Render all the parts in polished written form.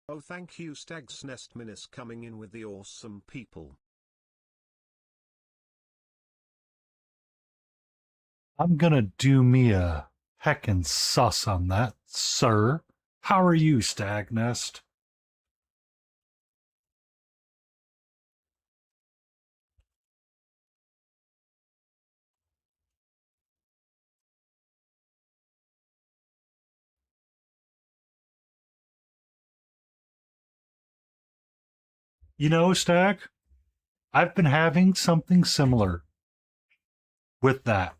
Oh, thank you, Stag's Nest Minis, coming in with the awesome people. I'm gonna do me a heckin' sus on that, sir. How are you, Stag Nest? You know, Stag, I've been having something similar with that.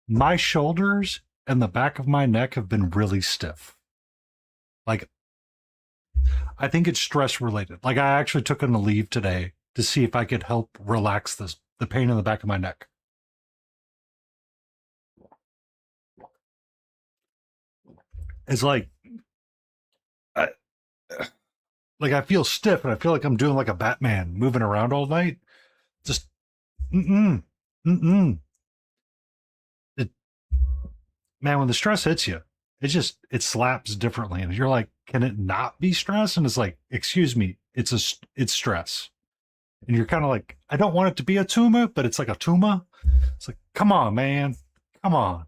My shoulders and the back of my neck have been really stiff. Like, I think it's stress related. Like, I actually took in a leave today to see if I could help relax the pain in the back of my neck. It's I, like I feel stiff and I feel like I'm doing like a Batman moving around all night. Just mm-mm, mm-mm. It, man, when the stress hits you, it slaps differently, and you're like, can it not be stress? And it's like, excuse me, it's stress, and you're kind of like, I don't want it to be a tumor, but it's like a tumor. It's like, come on, man, come on.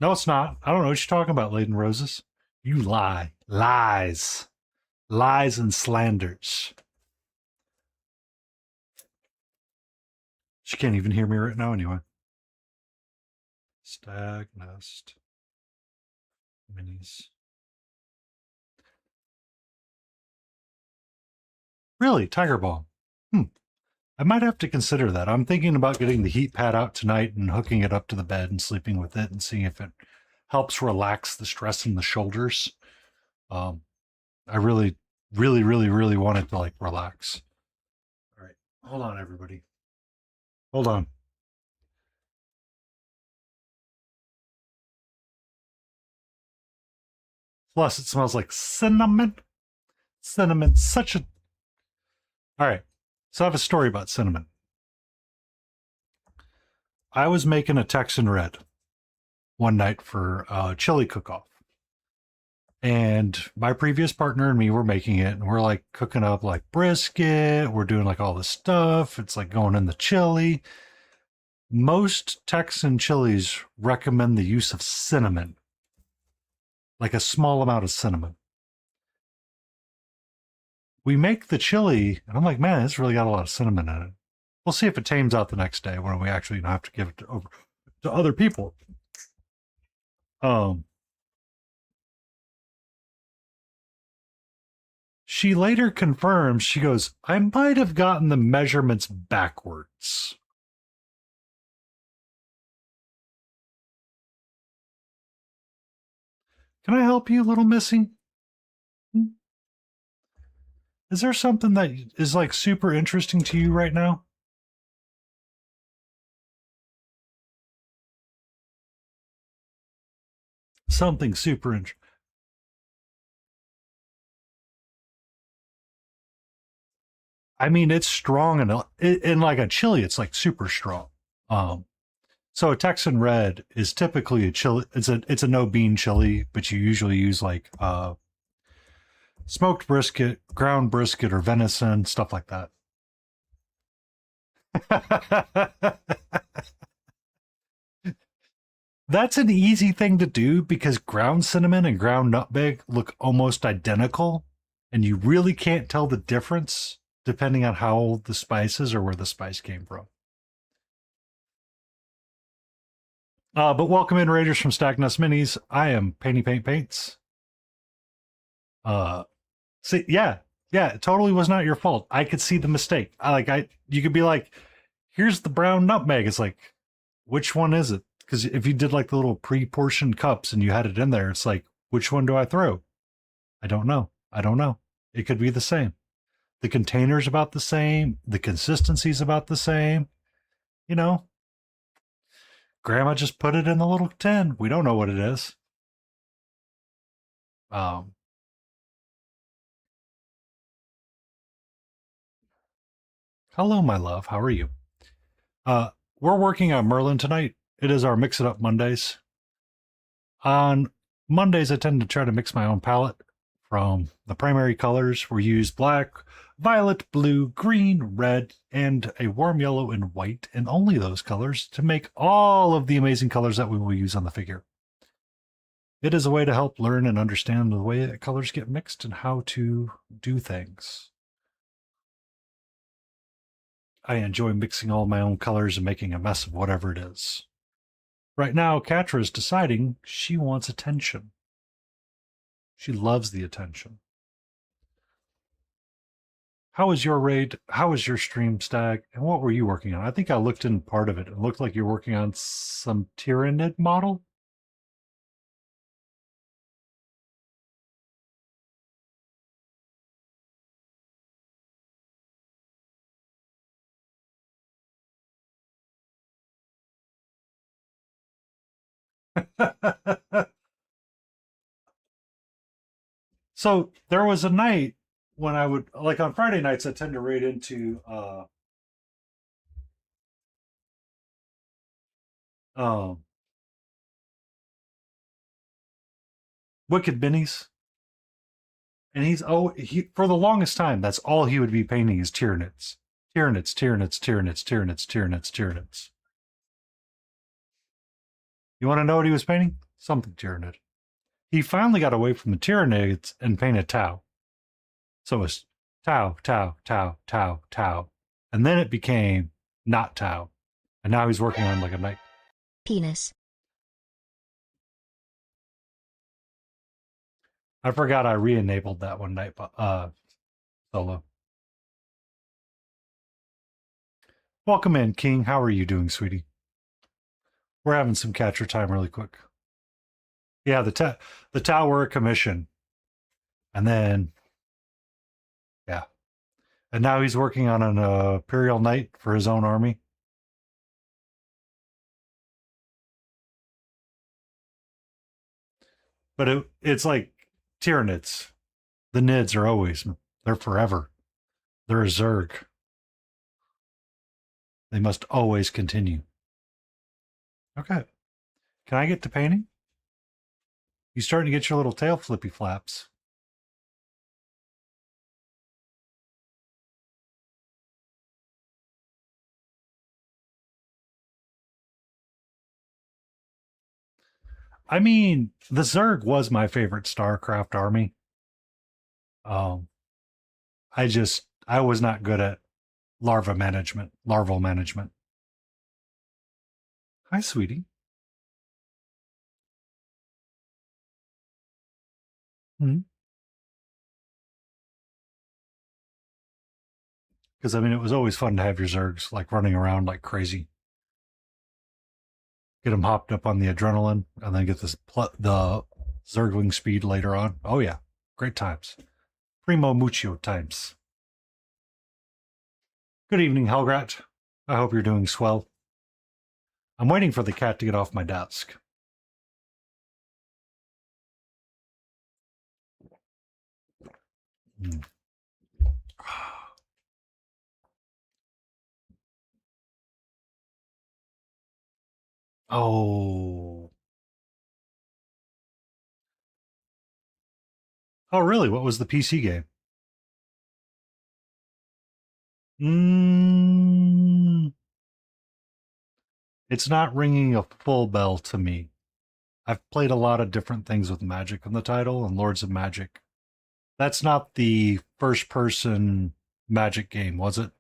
No, it's not. I don't know what you're talking about, Laden Roses. You lie, lies and slanders. She can't even hear me right now, anyway. Stag nest minis. Really, Tiger Balm. Hmm. I might have to consider that. I'm thinking about getting the heat pad out tonight and hooking it up to the bed and sleeping with it and seeing if it helps relax the stress in the shoulders. Um, I really want it to like relax. All right, hold on, everybody. Hold on. Plus, it smells like cinnamon. Cinnamon, such a. All right, so I have a story about cinnamon. I was making a Texan Red one night for a chili cook-off. And my previous partner and me were making it, and we're like cooking up like brisket. We're doing like all this stuff. It's like going in the chili. Most Texan chilies recommend the use of cinnamon, like a small amount of cinnamon. We make the chili, and I'm like, man, it's really got a lot of cinnamon in it. We'll see if it tames out the next day when we actually have to give it over to other people. Um, she later confirms, she goes, I might have gotten the measurements backwards. Can I help you, little missy? Is there something that is like super interesting to you right now? Something super interesting. I mean, it's strong and in like a chili, it's like super strong. Um, so a Texan Red is typically a chili. It's a no bean chili, but you usually use like smoked brisket, ground brisket, or venison, stuff like that. That's an easy thing to do because ground cinnamon and ground nutmeg look almost identical, and you really can't tell the difference depending on how old the spice is or where the spice came from. But welcome in, Raiders from Stackness Minis. I am Painty Paint Paints. Uh, see, yeah, it totally was not your fault. I could see the mistake. You could be like, here's the brown nutmeg. It's like, which one is it? Because if you did like the little pre-portioned cups and you had it in there, it's like, which one do I throw? I don't know. I don't know. It could be the same. The container's about the same. The consistency's about the same. You know, grandma just put it in the little tin. We don't know what it is. Um, Hello, my love. How are you? we're working on Merlin tonight. It is our Mix It Up Mondays. On Mondays, I tend to try to mix my own palette from the primary colors. We use black, violet, blue, green, red, and a warm yellow and white, and only those colors to make all of the amazing colors that we will use on the figure. It is a way to help learn and understand the way that colors get mixed and how to do things. I enjoy mixing all my own colors and making a mess of whatever it is. Right now, Katra is deciding she wants attention. She loves the attention. How was your raid? How was your stream, Stag? And what were you working on? I think I looked in part of it. It looked like you're working on some Tyranid model. So there was a night when I would, like on Friday nights, I tend to raid into um Wicked Minis. And he for the longest time, that's all he would be painting is Tyranids. Tyranids, Tyranids, Tyranids, Tyranids, Tyranids, Tyranids. You want to know what he was painting? Something Tyranid. He finally got away from the Tyranids and painted Tau. So it was Tau, Tau, Tau, Tau, Tau. And then it became not Tau. And now he's working on like a night. Penis. I forgot I re-enabled that one night solo. Welcome in, King. How are you doing, sweetie? We're having some catcher time really quick. Yeah, the Tau were a commission. And then yeah. And now he's working on an Imperial Knight for his own army. But it's like Tyranids. The Nids are always, they're forever. They're a Zerg. They must always continue. Okay. Can I get to painting? You starting to get your little tail flippy flaps. I mean, the Zerg was my favorite StarCraft army. Um, I was not good at larval management. Hi, sweetie. Because I mean, it was always fun to have your Zergs like running around like crazy. Get them hopped up on the adrenaline, and then get the Zergling speed later on. Oh yeah, great times. Primo mucho times. Good evening, Helgrat. I hope you're doing swell. I'm waiting for the cat to get off my desk. Mm. Oh. Oh, really? What was the PC game? Mm, it's not ringing a full bell to me. I've played a lot of different things with Magic in the title and Lords of Magic. That's not the first person Magic game, was it?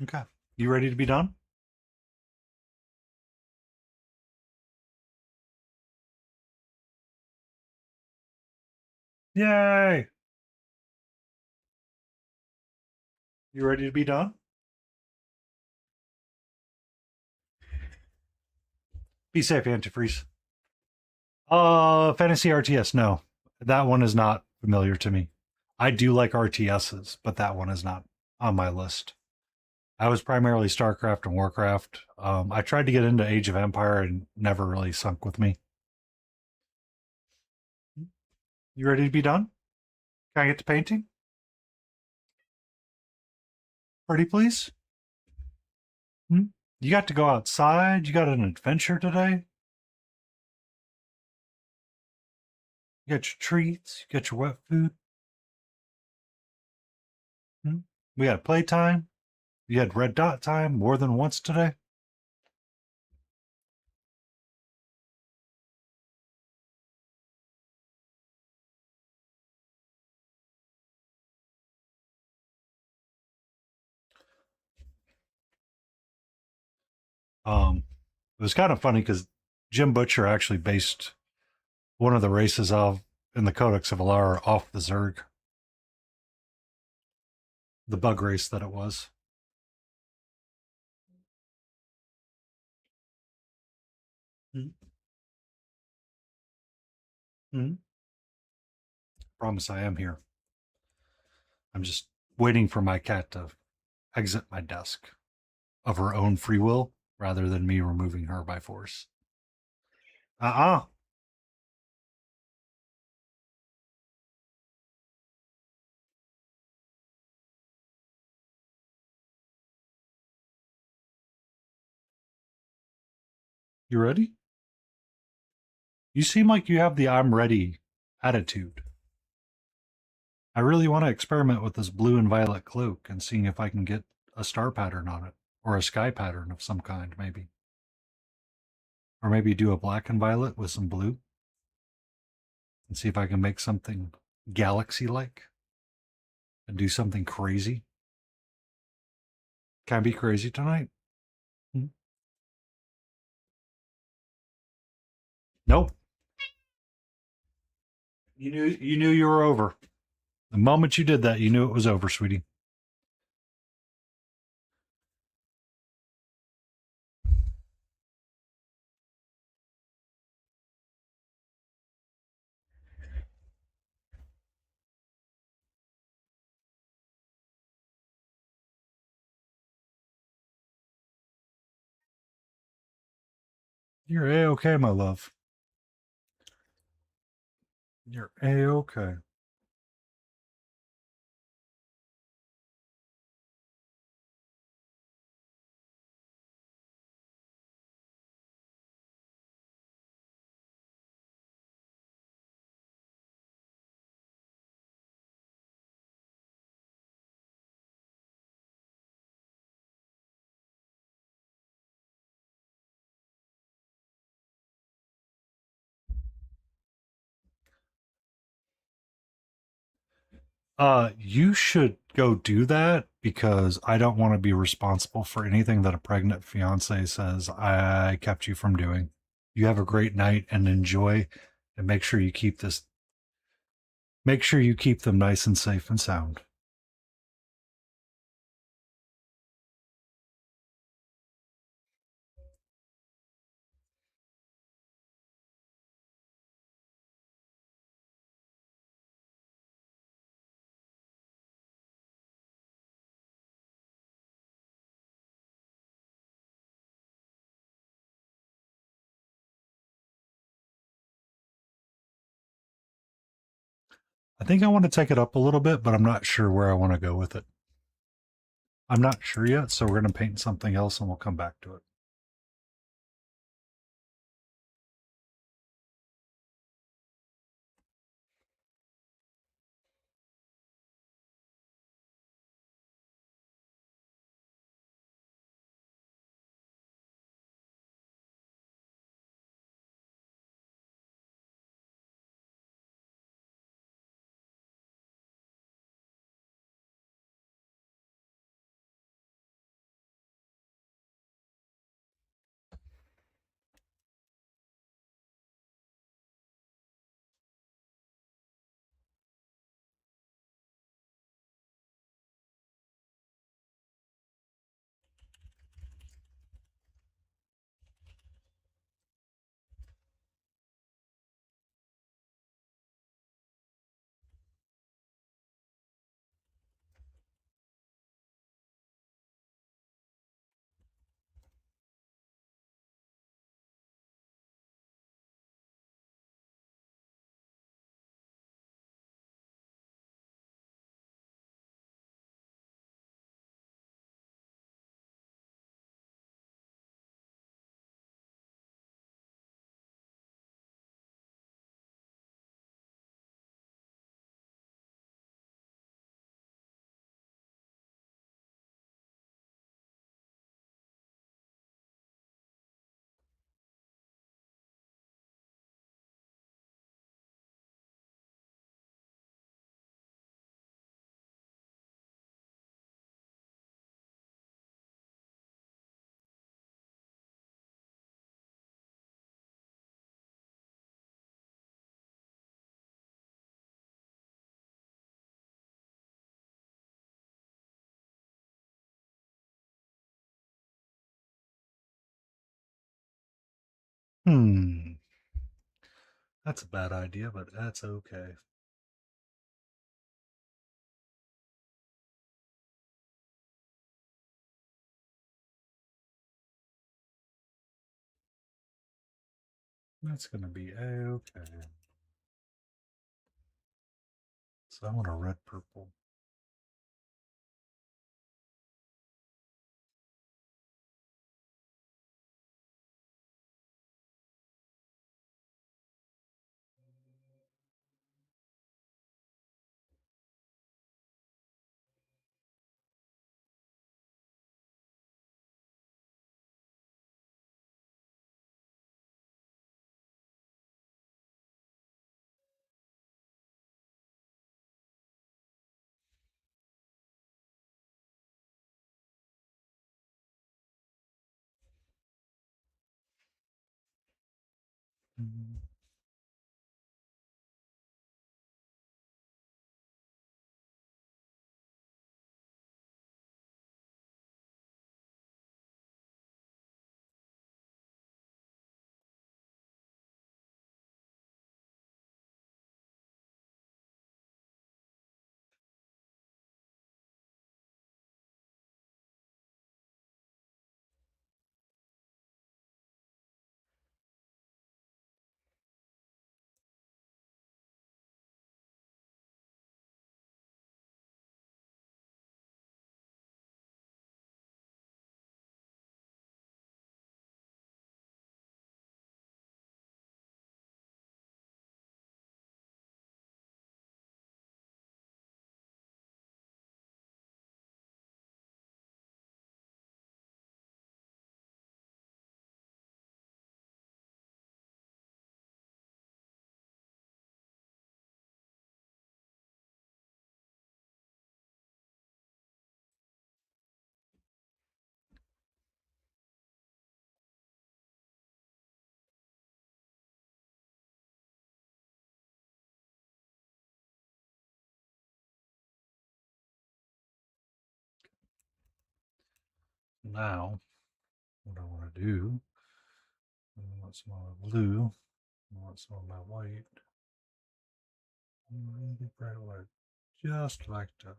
Okay. You ready to be done? Yay! You ready to be done? Be safe, antifreeze. Fantasy RTS, no. That one is not familiar to me. I do like RTSs, but that one is not on my list. I was primarily StarCraft and Warcraft. I tried to get into Age of Empire and never really sunk with me. You ready to be done? Can I get to painting? Pretty please? Hmm? You got to go outside. You got an adventure today. You got your treats. You got your wet food. Hmm? We had playtime. You had red dot time more than once today. It was kind of funny because Jim Butcher actually based one of the races of in the Codex of Alara off the Zerg, the bug race that it was. Mm-hmm. Promise I am here. I'm just waiting for my cat to exit my desk of her own free will rather than me removing her by force. Uh-uh. You ready? You seem like you have the I'm ready attitude. I really want to experiment with this blue and violet cloak and seeing if I can get a star pattern on it or a sky pattern of some kind, maybe. Or maybe do a black and violet with some blue and see if I can make something galaxy like and do something crazy. Can I be crazy tonight? Hmm. Nope. You knew you were over. The moment you did that, you knew it was over, sweetie. You're a-okay, my love. You're a-okay. You should go do that because I don't want to be responsible for anything that a pregnant fiance says I kept you from doing. You have a great night and enjoy, and make sure you keep them nice and safe and sound. I think I want to take it up a little bit, but I'm not sure where I want to go with it. I'm not sure yet, so we're going to paint something else and we'll come back to it. Hmm. That's a bad idea, but that's okay. That's gonna be okay. So I want a red purple. Mm. Now, what I want to do, I want some of my blue, I want some of my white, really bright white, just like that.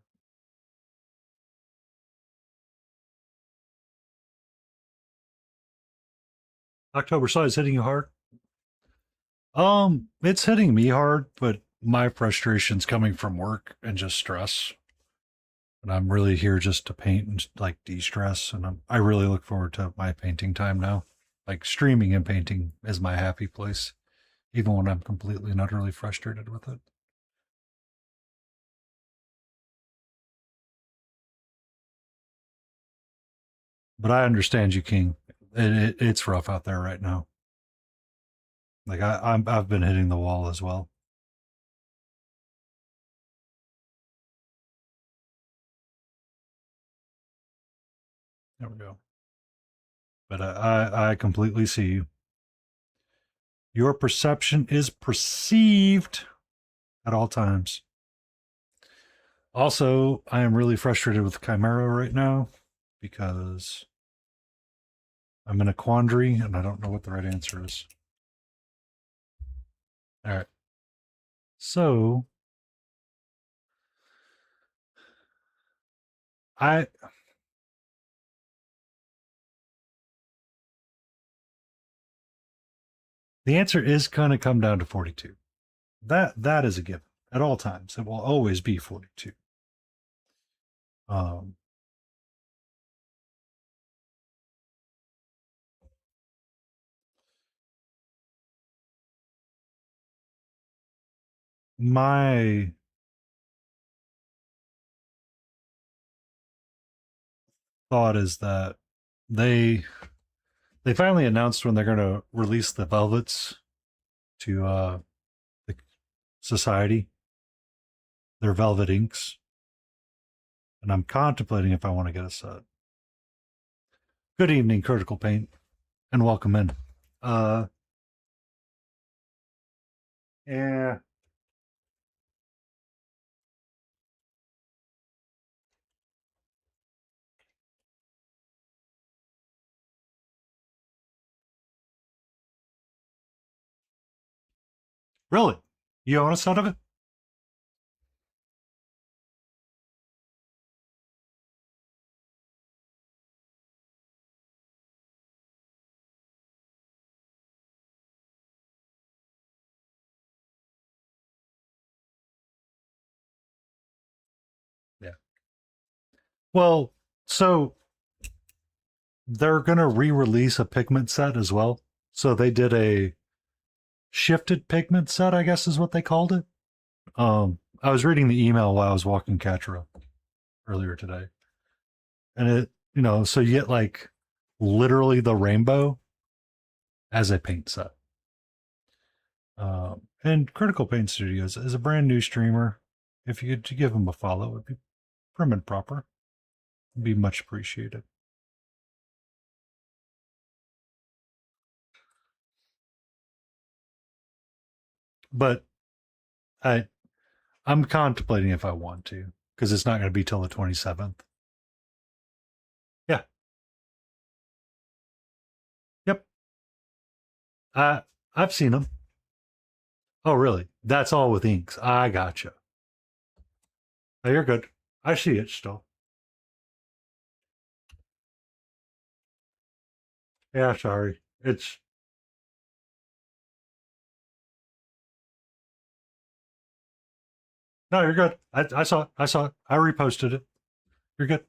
October size hitting you hard. It's hitting me hard, but my frustration's coming from work and just stress. And I'm really here just to paint and like de-stress. And I really look forward to my painting time now. Like streaming and painting is my happy place, even when I'm completely and utterly frustrated with it. But I understand you, King. It's rough out there right now. Like I've been hitting the wall as well. There we go. But I completely see you. Your perception is perceived at all times. Also, I am really frustrated with Chimera right now because I'm in a quandary and I don't know what the right answer is. All right. So I the answer is gonna come down to 42. That is a given at all times. It will always be 42. Um my thought is that they they finally announced when they're going to release the velvets to the society, their velvet inks, and I'm contemplating if I want to get a set. Good evening, Critical Paint, and welcome in. Uh, yeah, Really? You own a set of it? Yeah. Well, so they're going to re-release a pigment set as well. So they did a shifted pigment set, I guess is what they called it. I was reading the email while I was walking Catra earlier today, and so you get like literally the rainbow as a paint set. And Critical Paint Studios is a brand new streamer. If you could give them a follow, it would be prim and proper. It'd be much appreciated. But I I'm contemplating if I want to, because it's not going to be till the 27th. Yeah. Yep. Uh, I've seen them. Oh, really? That's all with inks. I gotcha. Oh, you're good. I see it still. Yeah, sorry. It's no, you're good. I saw it. I saw it. I reposted it. You're good.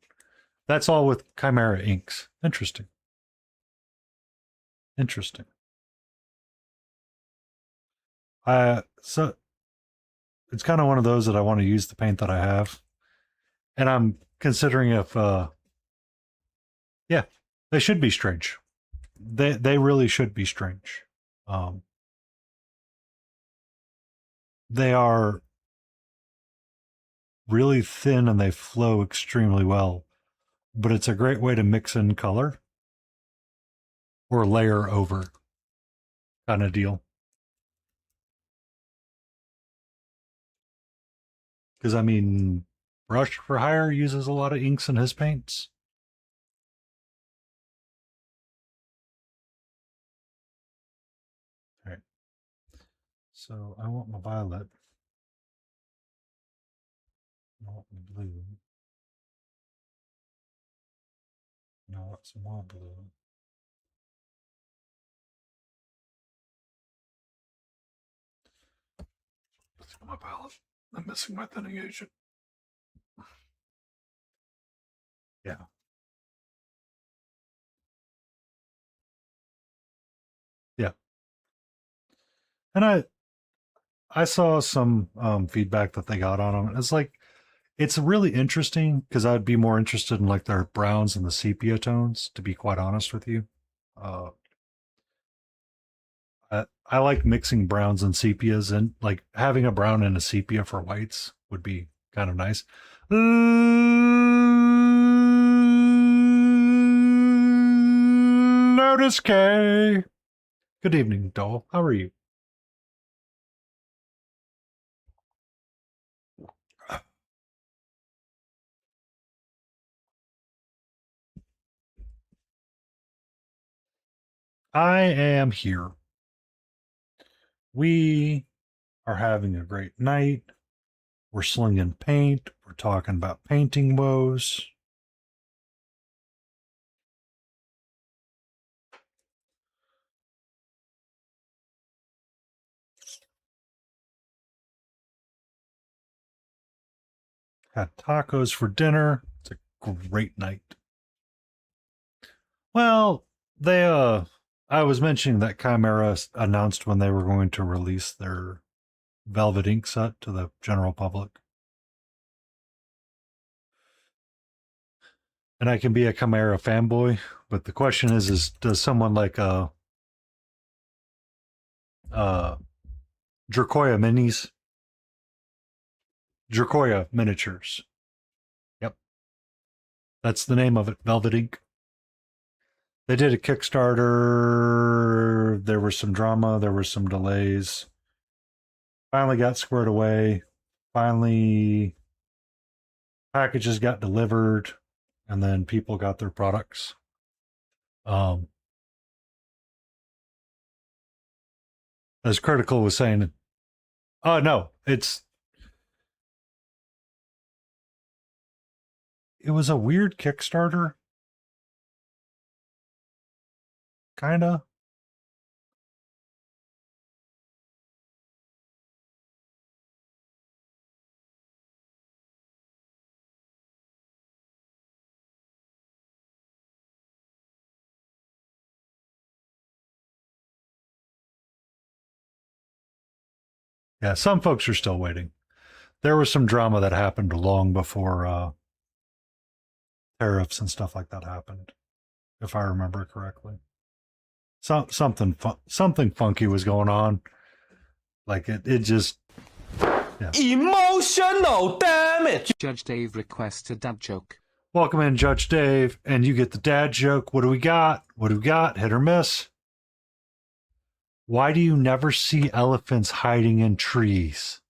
That's all with Chimera inks. Interesting. Interesting. So it's kind of one of those that I want to use the paint that I have, and I'm considering if yeah, they should be strange. They really should be strange. Um, they are really thin and they flow extremely well, but it's a great way to mix in color or layer over kind of deal. Because I mean, Rush for Hire uses a lot of inks in his paints. All right. So I want my violet. I want my blue. I want some more blue. Let's get my palette. I'm missing my thinning agent. Yeah. Yeah. And I saw some feedback that they got on them. It's like it's really interesting because I'd be more interested in like their browns and the sepia tones, to be quite honest with you. Uh, I like mixing browns and sepias, and like having a brown and a sepia for whites would be kind of nice. Lotus K. Good evening, doll. How are you? I am here. We are having a great night. We're slinging paint. We're talking about painting woes. Had tacos for dinner. It's a great night. Well, they I was mentioning that Chimera announced when they were going to release their Velvet ink set to the general public. And I can be a Chimera fanboy, but the question is does someone like uh Dracoya minis, Dracoya miniatures? Yep, that's the name of it, Velvet ink. They did a Kickstarter. There was some drama. There were some delays. Finally got squared away. Finally, packages got delivered, and then people got their products. Um, as Critical was saying, Oh no, it was a weird Kickstarter, kind of. Yeah, some folks are still waiting. There was some drama that happened long before tariffs and stuff like that happened, if I remember correctly. Something funky was going on. Like it just yeah. Emotional damage. Judge Dave requests a dad joke. Welcome in, Judge Dave, and you get the dad joke. What do we got? What do we got? Hit or miss? Why do you never see elephants hiding in trees?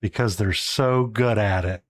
Because they're so good at it.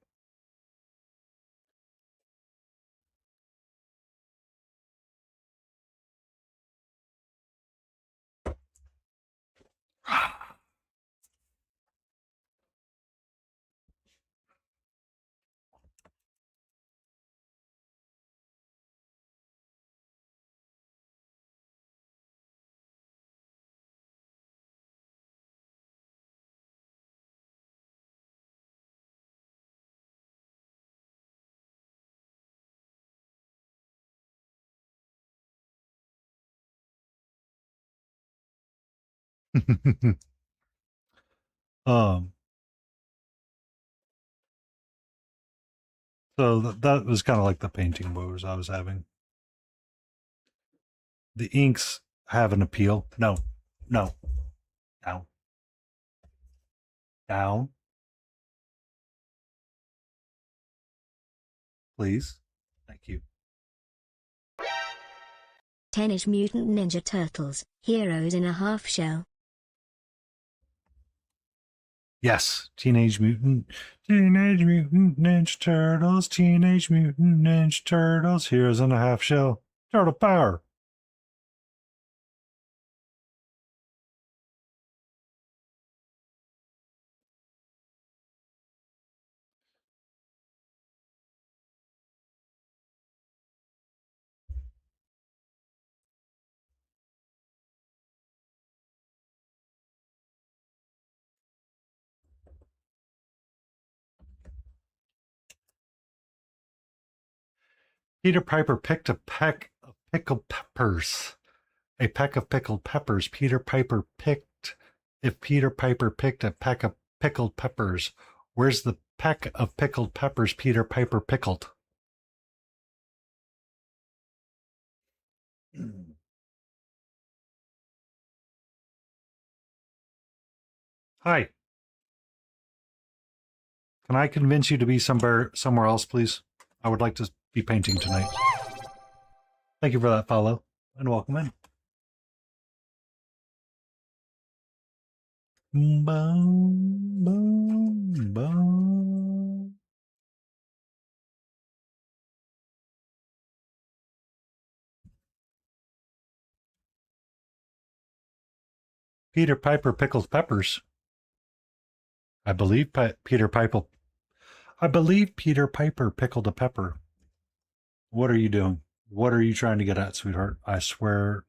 um so that was kind of like the painting woes I was having. The inks have an appeal. No, down, down, please. Thank you. Teenage Mutant Ninja Turtles, Heroes in a Half Shell. Yes, Teenage Mutant Ninja Turtles, Teenage Mutant Ninja Turtles, Heroes in a Half Shell, Turtle Power. Peter Piper picked a peck of pickled peppers. A peck of pickled peppers. Peter Piper picked. If Peter Piper picked a peck of pickled peppers, where's the peck of pickled peppers Peter Piper pickled? Hi. Can I convince you to be somewhere else, please? I would like to be painting tonight. Thank you for that follow, and welcome in. Boom, boom, boom. Peter Piper pickles peppers. I believe Peter Piper. I believe Peter Piper pickled a pepper. What are you doing? What are you trying to get at, sweetheart? I swear.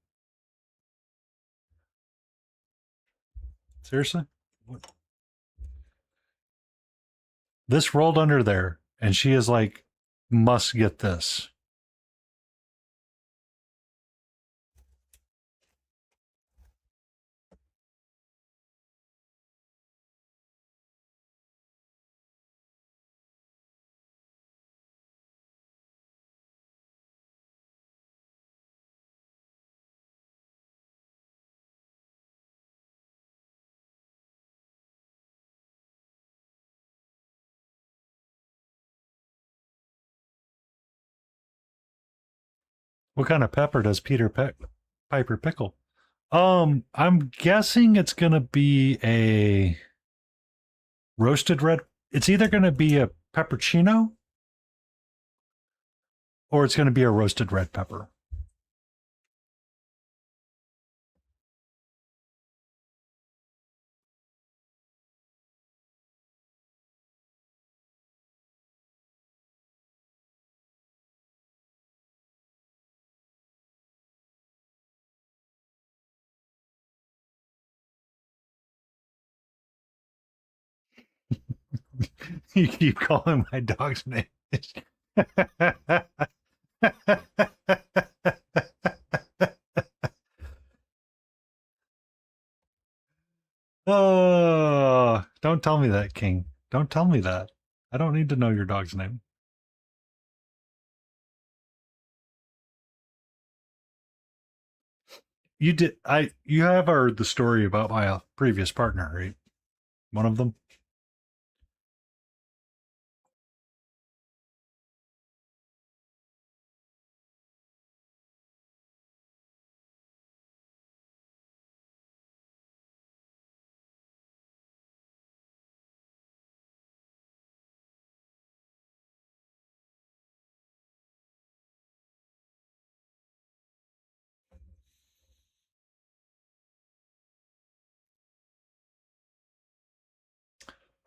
Seriously? What? This rolled under there, and she is like, must get this. What kind of pepper does Piper pickle? I'm guessing it's gonna be a roasted red. It's either gonna be a peppercino or it's gonna be a roasted red pepper. You keep calling my dog's name. Oh, don't tell me that, King. Don't tell me that. I don't need to know your dog's name. You have heard the story about my previous partner, right? One of them.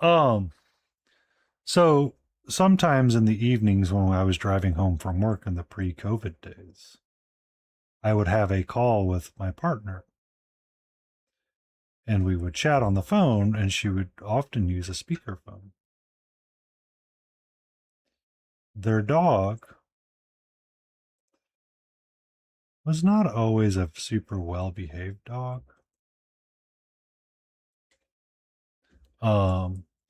Um, so sometimes in the evenings when I was driving home from work in the pre-COVID days, I would have a call with my partner and we would chat on the phone, and she would often use a speakerphone. Their dog was not always a super well-behaved dog.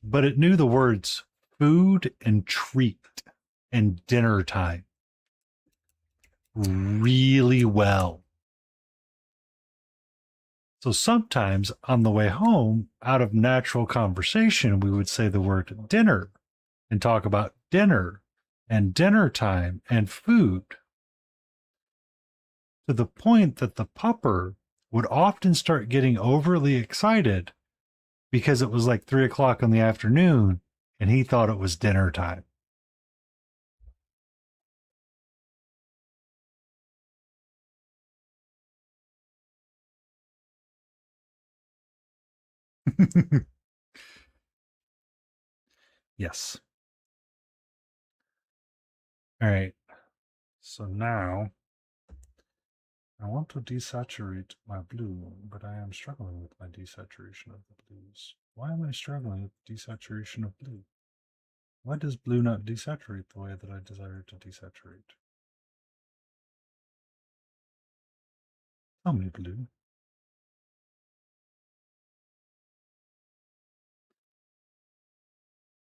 But it knew the words food and treat and dinner time really well. So sometimes on the way home, out of natural conversation, we would say the word dinner and talk about dinner and dinner time and food, to the point that the pupper would often start getting overly excited because it was like 3 o'clock in the afternoon and he thought it was dinner time. Yes. All right. So now I want to desaturate my blue, but I am struggling with my desaturation of the blues. Why am I struggling with desaturation of blue? Why does blue not desaturate the way that I desire to desaturate? Tell me, blue.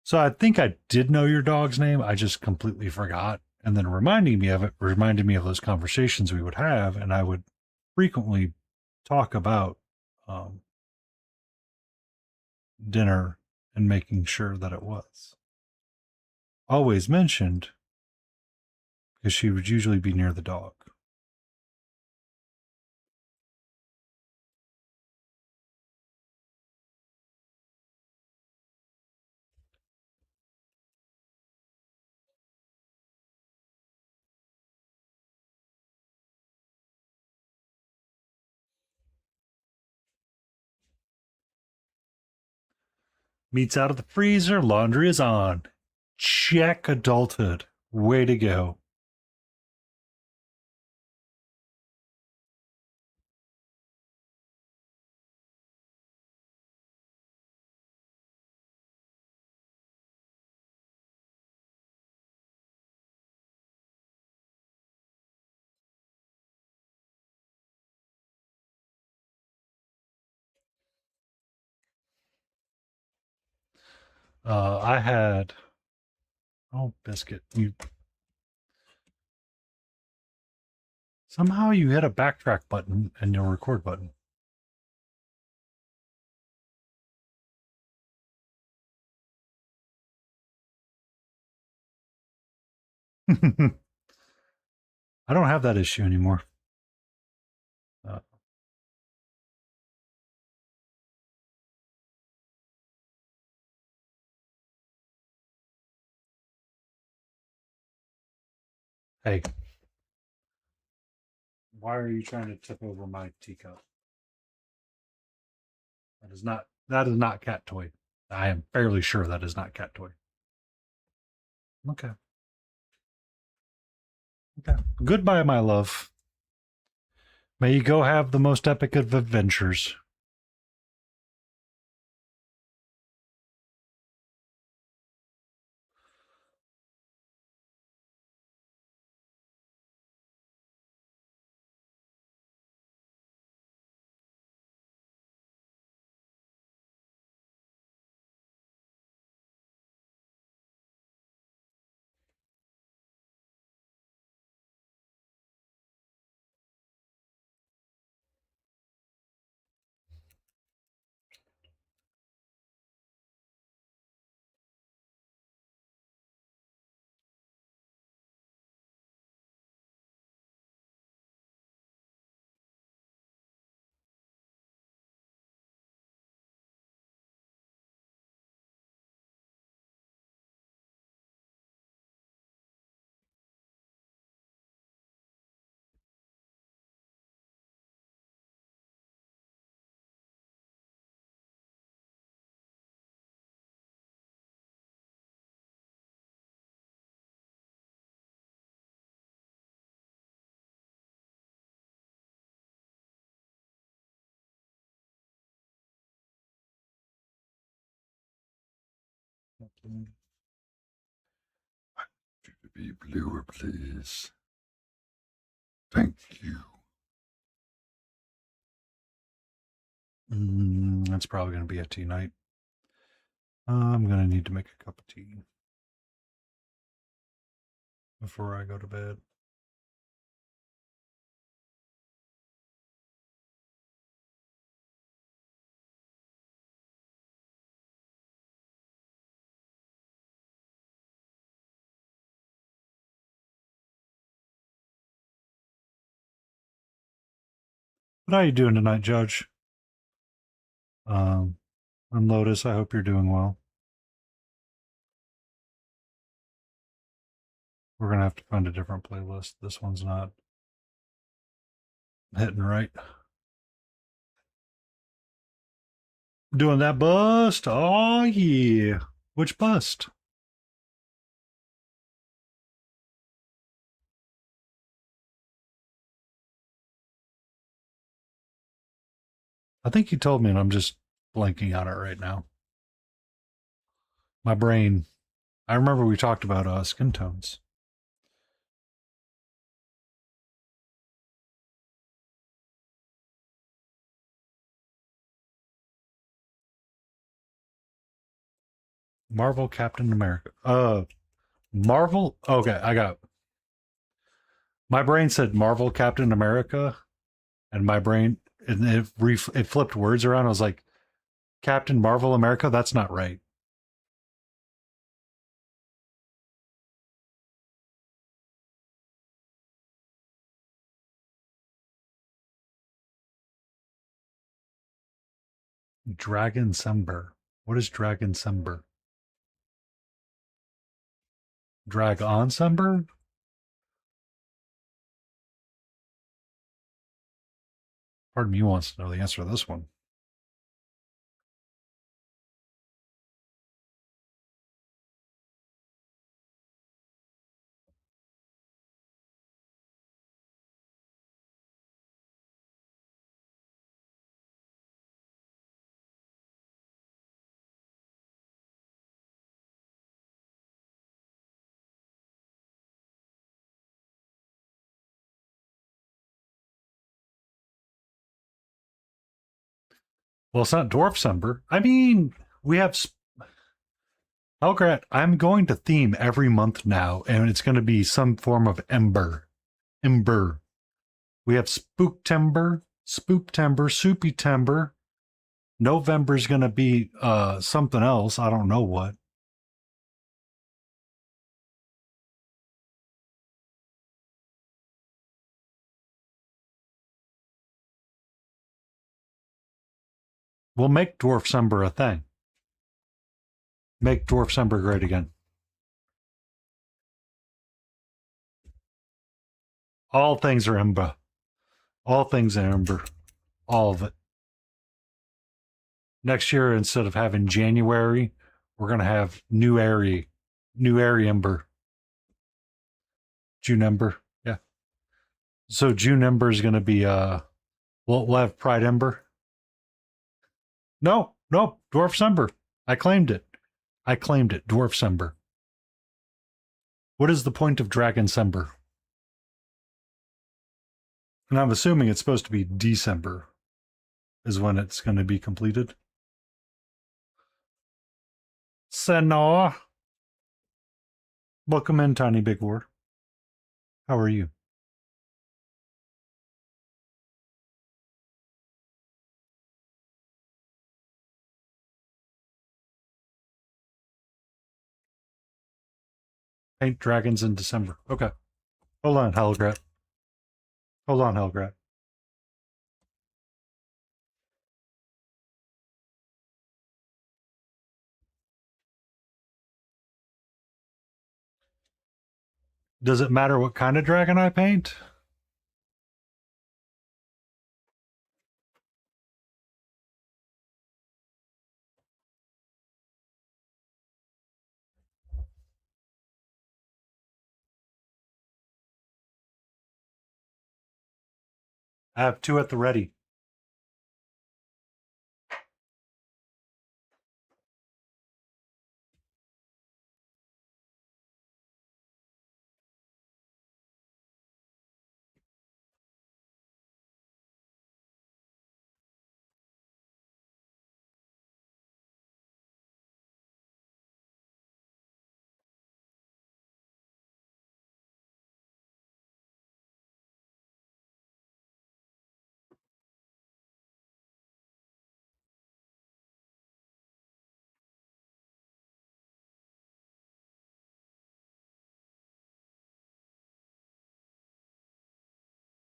So I think I did know your dog's name. I just completely forgot. And then reminding me of it reminded me of those conversations we would have, and I would frequently talk about dinner and making sure that it was always mentioned, because she would usually be near the dog. Meat's out of the freezer, laundry is on. Check adulthood. Way to go. I had, oh, biscuit. Somehow you hit a backtrack button and your record button. I don't have that issue anymore. Uh, hey, why are you trying to tip over my teacup? That is not cat toy. I am fairly sure that is not cat toy. Okay. Okay. Goodbye, my love. May you go have the most epic of adventures. To be bluer, please. Thank you. That's probably going to be a tea night. I'm going to need to make a cup of tea before I go to bed. But how you doing tonight, Judge? And Lotus, I hope you're doing well. We're going to have to find a different playlist. This one's not hitting right. Doing that bust? Oh, yeah. Which bust? I think you told me, and I'm just blanking on it right now. My brain. I remember we talked about skin tones. Marvel Captain America. Marvel? Okay, I got it. My brain said Marvel Captain America, and my brain, and it flipped words around. I was like, Captain Marvel America? That's not right. Dragon Sember. What is Dragon Sember? Drag on Sember? Part of me wants to know the answer to this one. Well, it's not Dwarf Sember. I mean, we have... Hellgrat, I'm going to theme every month now, and it's going to be some form of ember. Ember. We have Spooktember, Spooptember, Soupy Timber. November's going to be something else. I don't know what. We'll make Dwarf Sember a thing. Make Dwarf Sember great again. All things are ember. All things are ember. All of it. Next year, instead of having January, we're going to have New Airy Ember. June Ember. Yeah. So June Ember is going to be, we'll have Pride Ember. No, Dwarf Sember. I claimed it. Dwarf Sember. What is the point of Dragon Sember? And I'm assuming it's supposed to be December is when it's going to be completed. Senor. Welcome in, Tiny Big War. How are you? Paint dragons in December. Okay. Hold on, Hellgrat. Does it matter what kind of dragon I paint? I have two at the ready.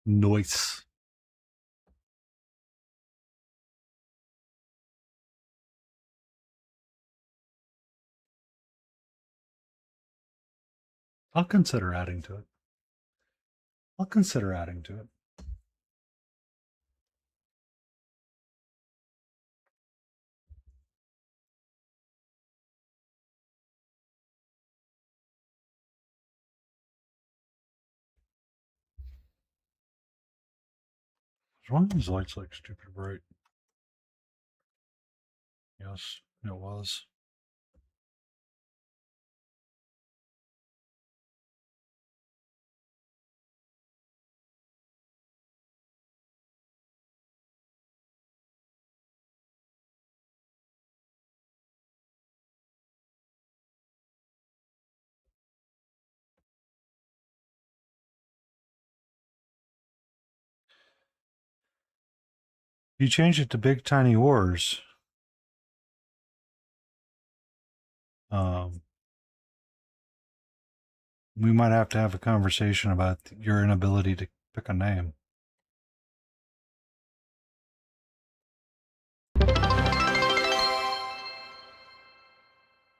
Nice. I'll consider adding to it. I'll consider adding to it. Is one of these lights like stupid bright? Yes, it was. You change it to Big Tiny Wars. We might have to have a conversation about your inability to pick a name.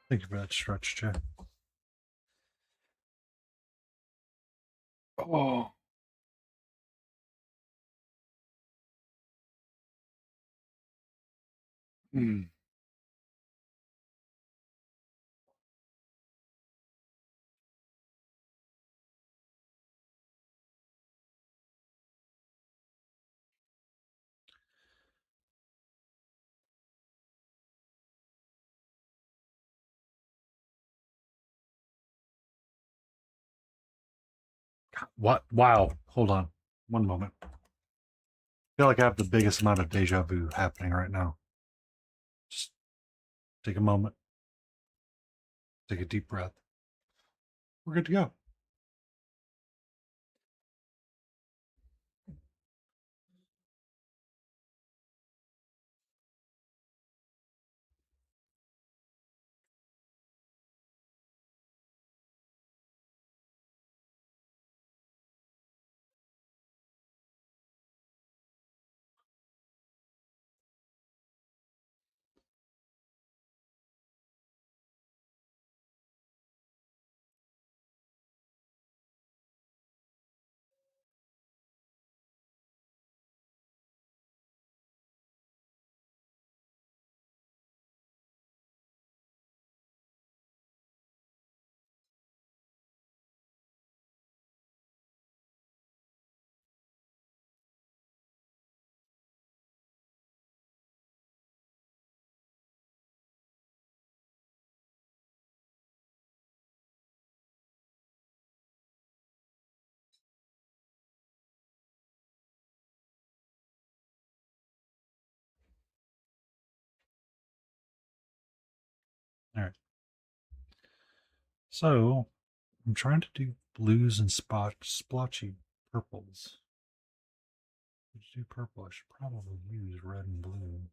Thank you for that stretch, Jay. Oh. Hmm. What? Wow. Hold on. One moment. I feel like I have the biggest amount of deja vu happening right now. Just take a moment. Take a deep breath. We're good to go. All right. So I'm trying to do blues and splotchy purples. To do purple, I should probably use red and blue.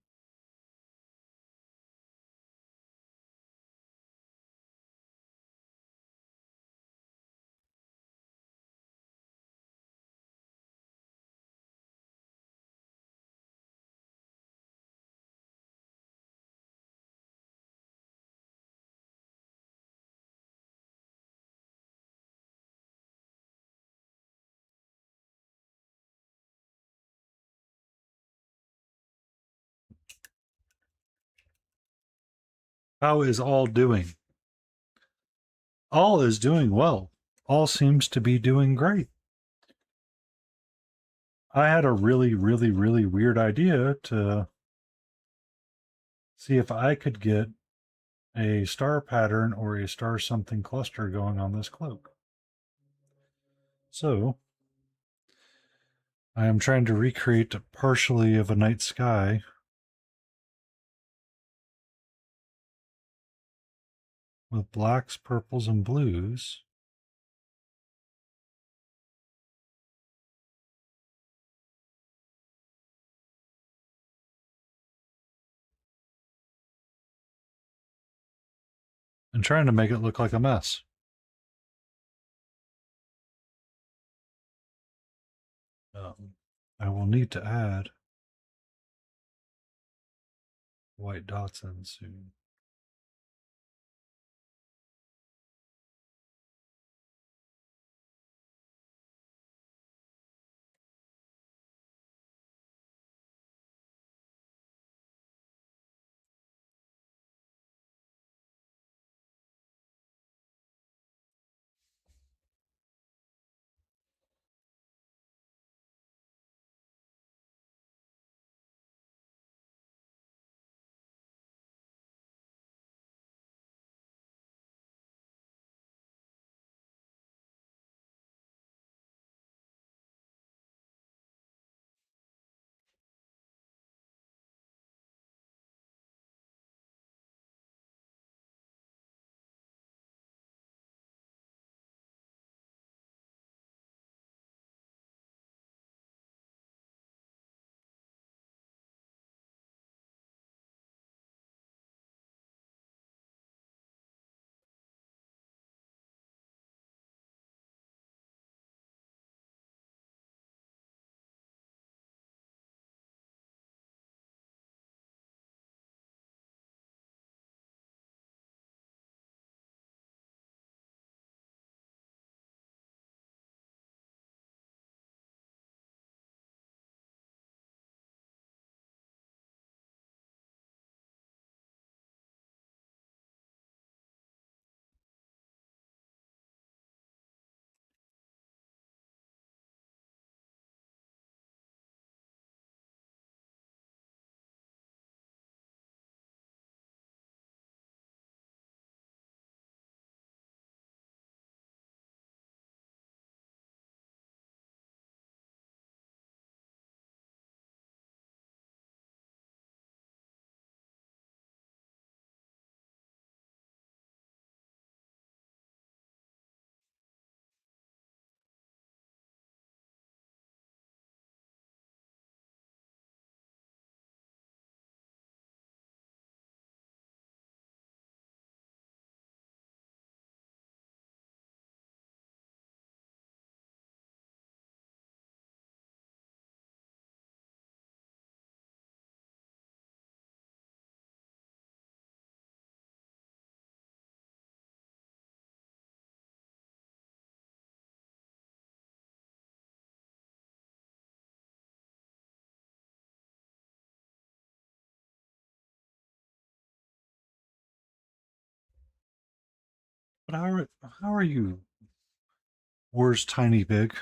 How is all doing? All is doing well. All seems to be doing great. I had a really, really, really weird idea to see if I could get a star pattern or a star something cluster going on this cloak. So I am trying to recreate partially of a night sky with blacks, purples, and blues. And trying to make it look like a mess. I will need to add white dots in soon. But how are you? Where's Tiny Pig?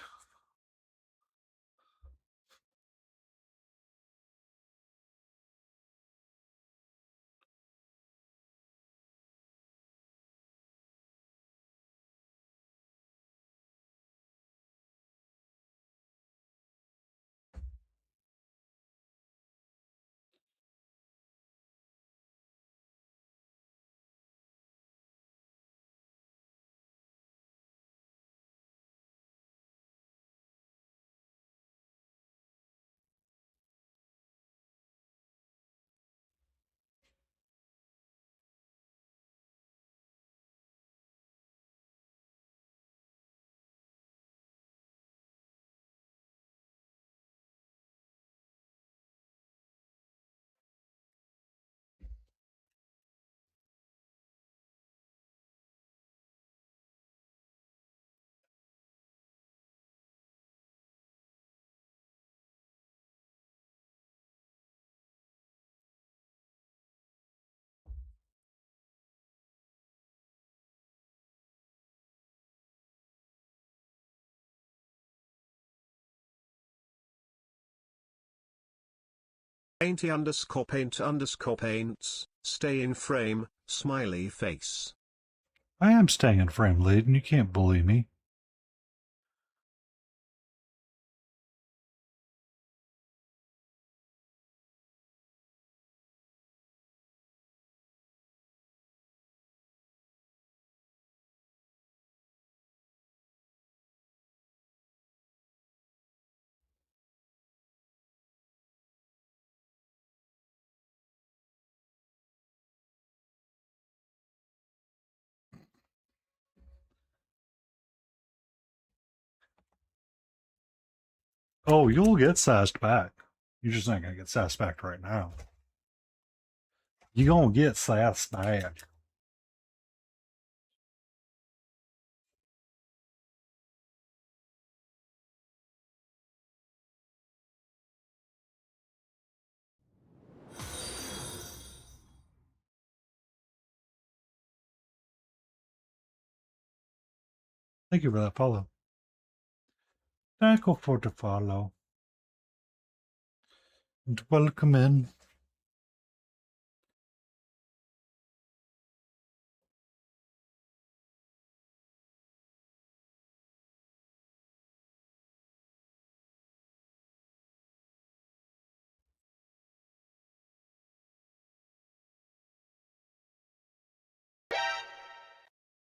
Painty underscore paint underscore paints, stay in frame, smiley face. I am staying in frame, Layden. You can't bully me. Oh, you'll get sassed back. You're just not gonna get sassed back right now. You gonna get sassed back. Thank you for that follow. Thank you for the follow. And welcome in.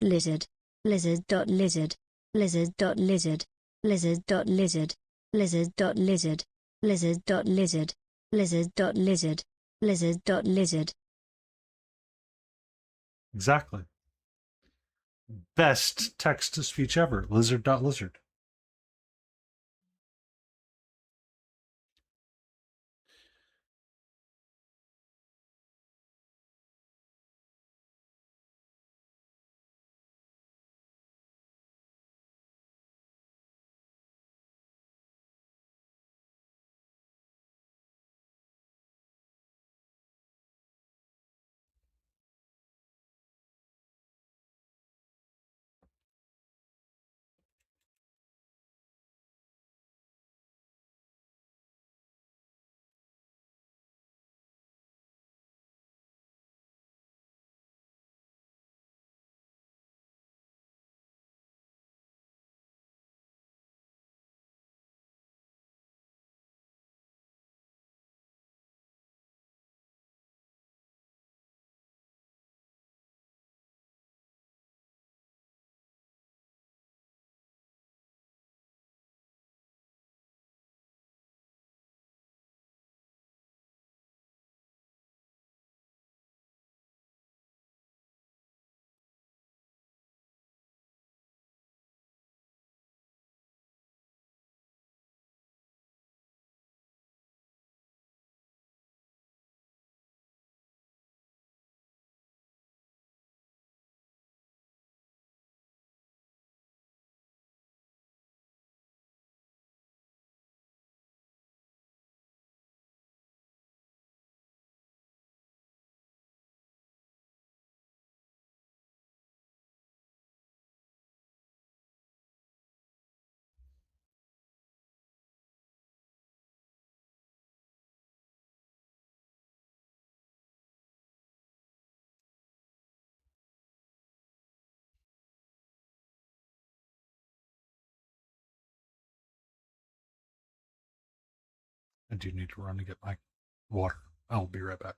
Lizard. Lizard dot lizard. Lizard dot lizard. Lizard dot lizard. Lizard dot lizard. Lizard dot lizard. Lizard dot lizard. Lizard dot lizard. Exactly. Best text to speech ever. Lizard.lizard. I do need to run to get my water. I'll be right back.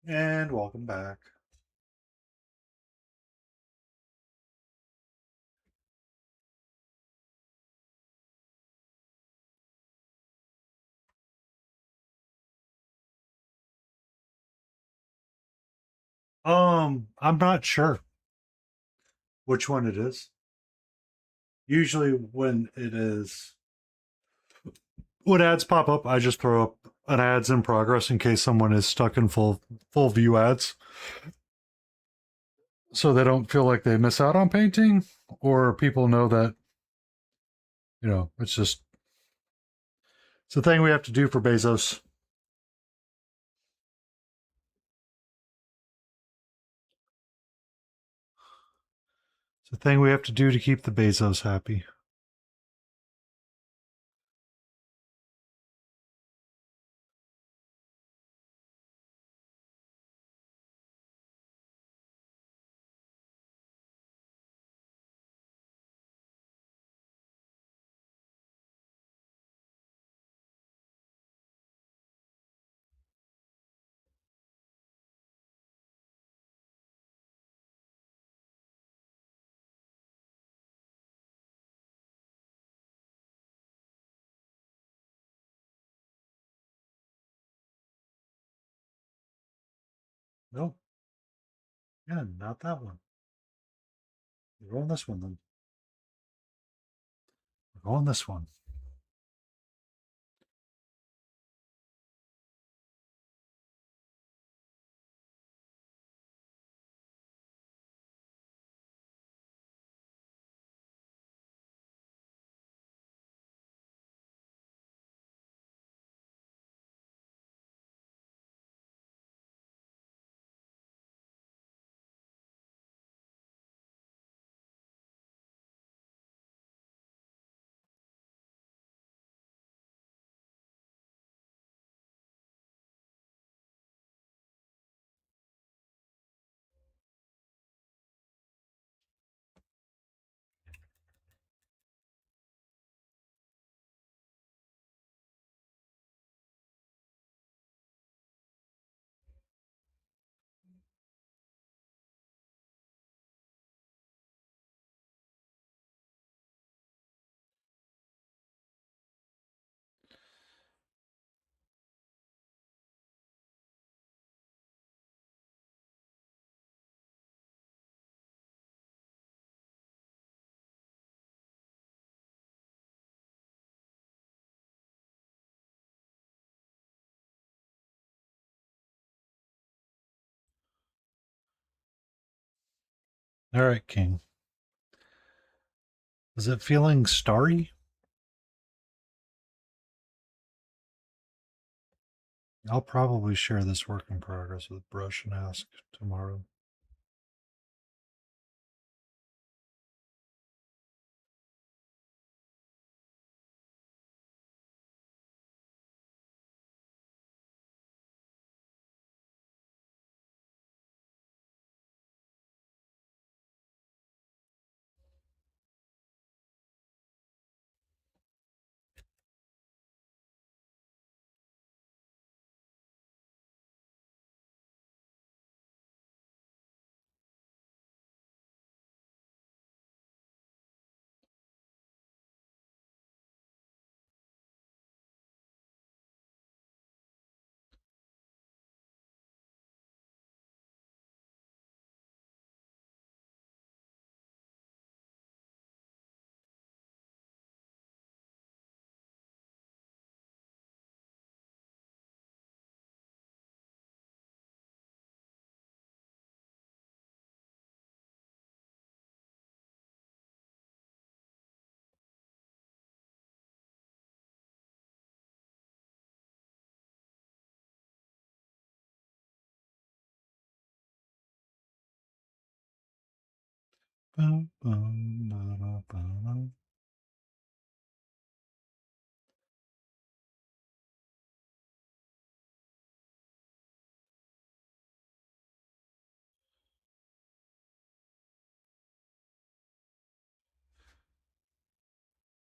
And welcome back. I'm not sure which one it is. Usually when it is when ads pop up, I just throw up an ads in progress in case someone is stuck in full view ads. So they don't feel like they miss out on painting, or people know that, it's a thing we have to do for Bezos. It's a thing we have to do to keep the Bezos happy. No. Yeah, not that one. We're going this one then. We're going this one. All right, King. Is it feeling starry? I'll probably share this work in progress with Brush and Ask tomorrow.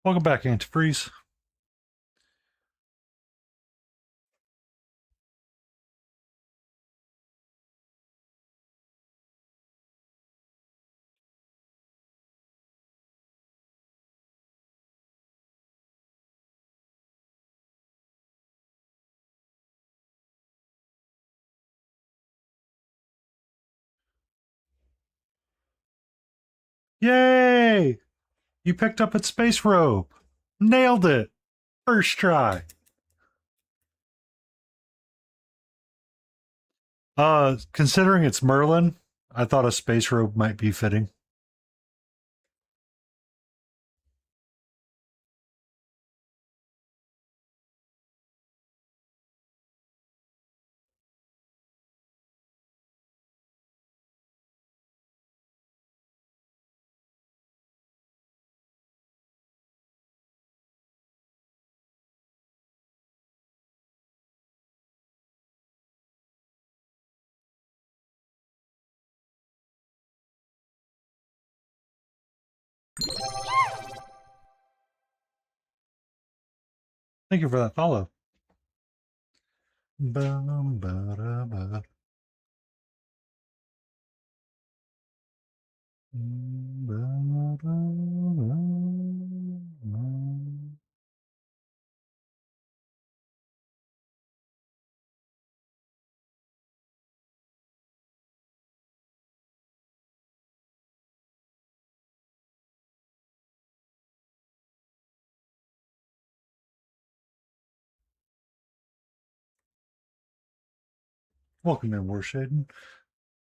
Welcome back, Antifreeze. Yay! You picked up its space robe. Nailed it. First try. Considering it's Merlin, I thought a space robe might be fitting. Thank you for that follow. Bum, ba-da-ba. Ba-da-ba. Welcome in, Warshaden.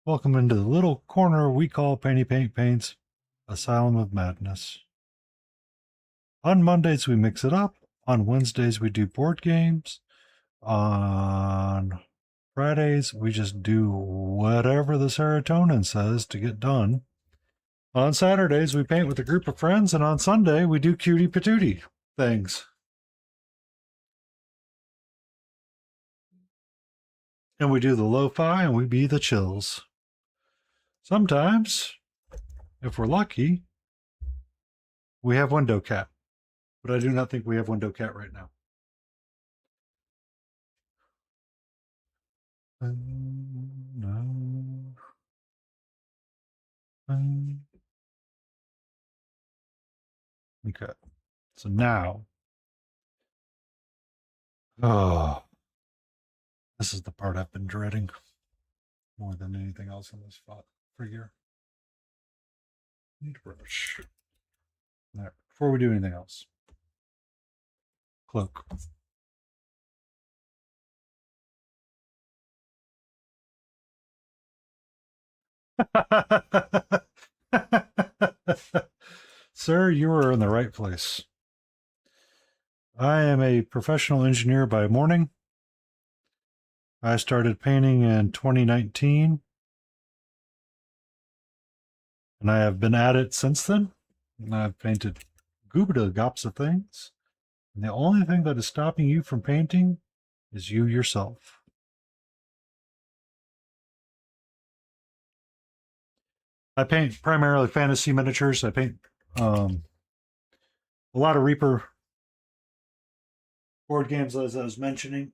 Welcome into the little corner we call Painty Paint Paint's Asylum of Madness. On Mondays, we mix it up. On Wednesdays, we do board games. On Fridays, we just do whatever the serotonin says to get done. On Saturdays, we paint with a group of friends. And on Sunday, we do cutie patootie things. And we do the lo-fi and we be the chills. Sometimes, if we're lucky, we have window cat. But I do not think we have window cat right now. Okay. So now, oh, this is the part I've been dreading more than anything else in this spot for here. Need a brush. There. Before we do anything else, cloak. Sir, you are in the right place. I am a professional engineer by morning. I started painting in 2019, and I have been at it since then. And I've painted goobada gops of things. And the only thing that is stopping you from painting is you yourself. I paint primarily fantasy miniatures. I paint a lot of Reaper board games, as I was mentioning.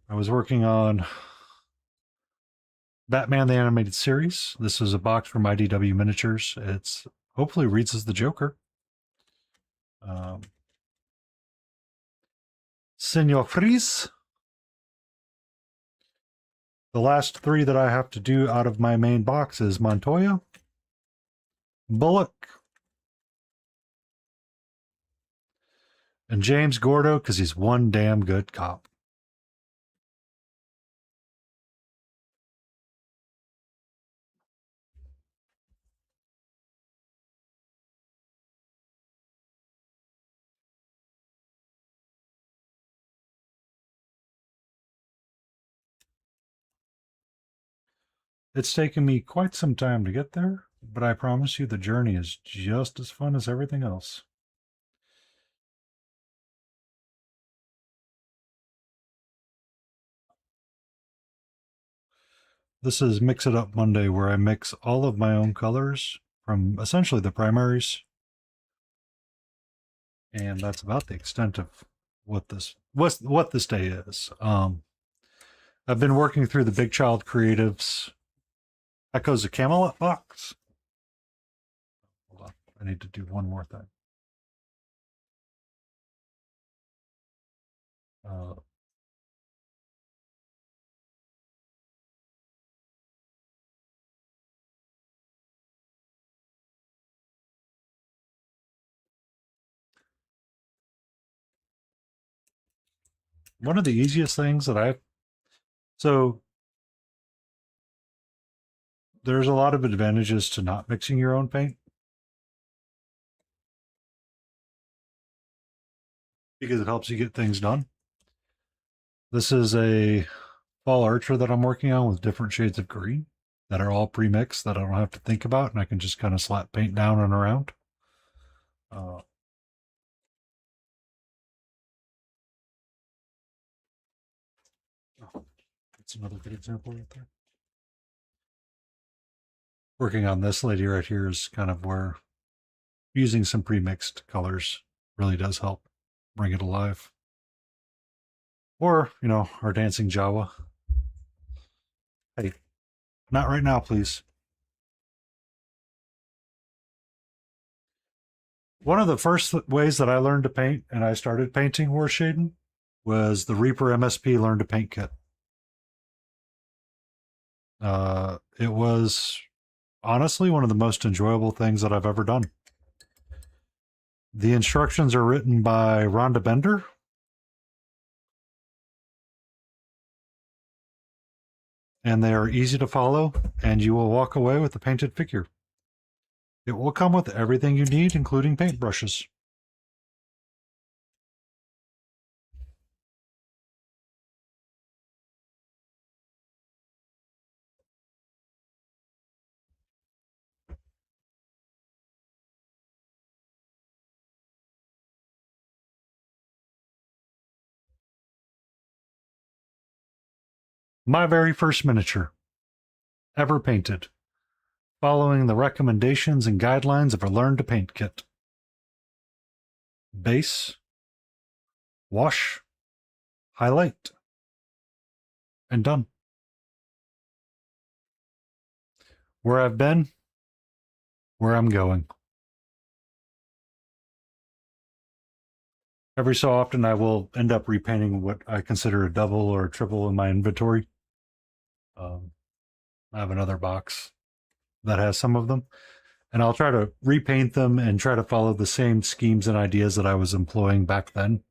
I was working on Batman the Animated Series. This is a box from IDW Miniatures. It's hopefully reads as the Joker. Senor Freeze. The last three that I have to do out of my main box is Montoya, Bullock, and James Gordo, because he's one damn good cop. It's taken me quite some time to get there, but I promise you the journey is just as fun as everything else. This is Mix It Up Monday, where I mix all of my own colors from essentially the primaries. And that's about the extent of what this day is. I've been working through the Big Child Creatives Echoes of Camelot box. Hold on, I need to do one more thing. one of the easiest things that so there's a lot of advantages to not mixing your own paint, because it helps you get things done. This is a fall archer that I'm working on with different shades of green that are all pre-mixed that I don't have to think about, and I can just kind of slap paint down and around. That's another good example right there. Working on this lady right here is kind of where using some pre-mixed colors really does help bring it alive. Or, you know, our dancing Jawa. Hey, not right now, please. One of the first ways that I learned to paint and I started painting war shading was the Reaper MSP Learn to Paint kit. It was honestly one of the most enjoyable things that I've ever done. The instructions are written by Rhonda Bender. And they are easy to follow, and you will walk away with a painted figure. It will come with everything you need, including paintbrushes. My very first miniature ever painted, following the recommendations and guidelines of a Learn to Paint kit. Base, wash, highlight, and done. Where I've been, where I'm going. Every so often I will end up repainting what I consider a double or a triple in my inventory. I have another box that has some of them, and I'll try to repaint them and try to follow the same schemes and ideas that I was employing back then.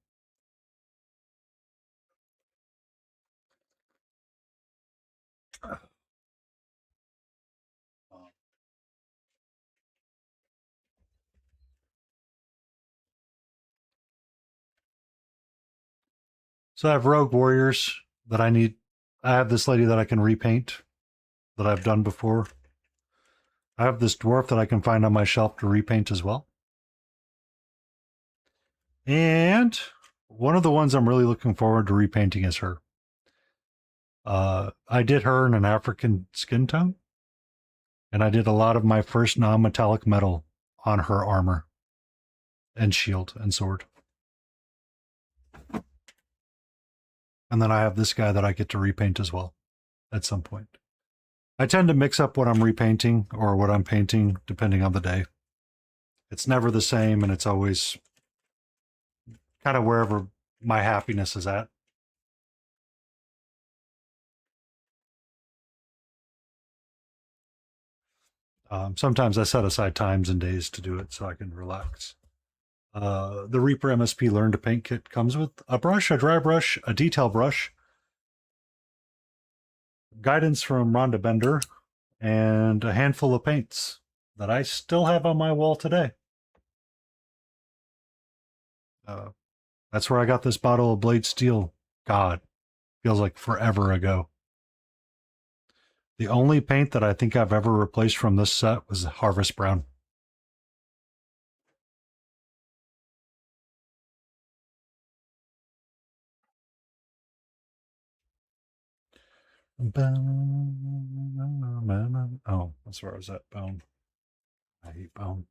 So I have rogue warriors that I need. I have this lady that I can repaint that I've done before. I have this dwarf that I can find on my shelf to repaint as well. And one of the ones I'm really looking forward to repainting is her. I did her in an African skin tone, and I did a lot of my first non-metallic metal on her armor and shield and sword. And then I have this guy that I get to repaint as well at some point. I tend to mix up what I'm repainting or what I'm painting depending on the day. It's never the same, and it's always kind of wherever my happiness is at. Sometimes I set aside times and days to do it so I can relax. The Reaper MSP Learn to Paint kit comes with a brush, a dry brush, a detail brush, guidance from Rhonda Bender, and a handful of paints that I still have on my wall today. That's where I got this bottle of Blade Steel. God, feels like forever ago. The only paint that I think I've ever replaced from this set was Harvest Brown. Oh, that's where I was at. Bone. I hate bone.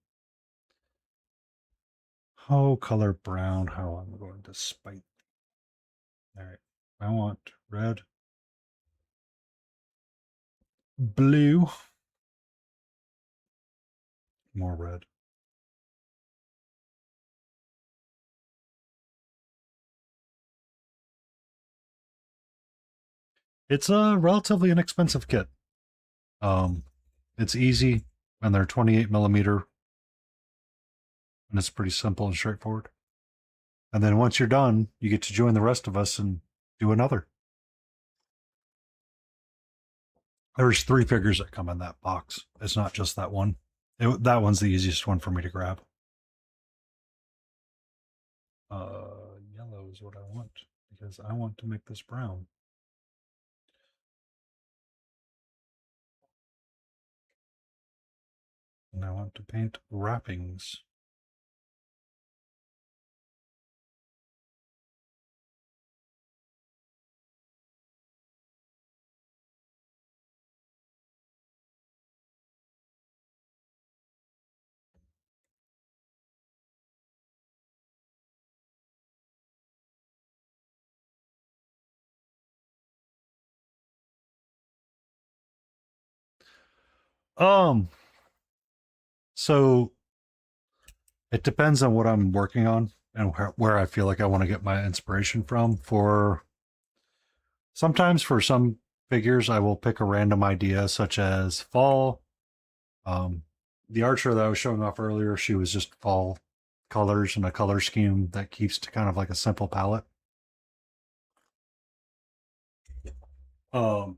Oh, color brown. How I'm going to spite. All right. I want red, blue, more red. It's a relatively inexpensive kit. It's easy, and they're 28 millimeter, and it's pretty simple and straightforward. And then once you're done, you get to join the rest of us in do another. There's 3 figures that come in that box. It's not just that one. That one's the easiest one for me to grab. Yellow is what I want because I want to make this brown. And I want to paint wrappings. So it depends on what I'm working on and where I feel like I want to get my inspiration from. Sometimes for some figures, I will pick a random idea, such as fall. The archer that I was showing off earlier, she was just fall colors and a color scheme that keeps to kind of like a simple palette. Um,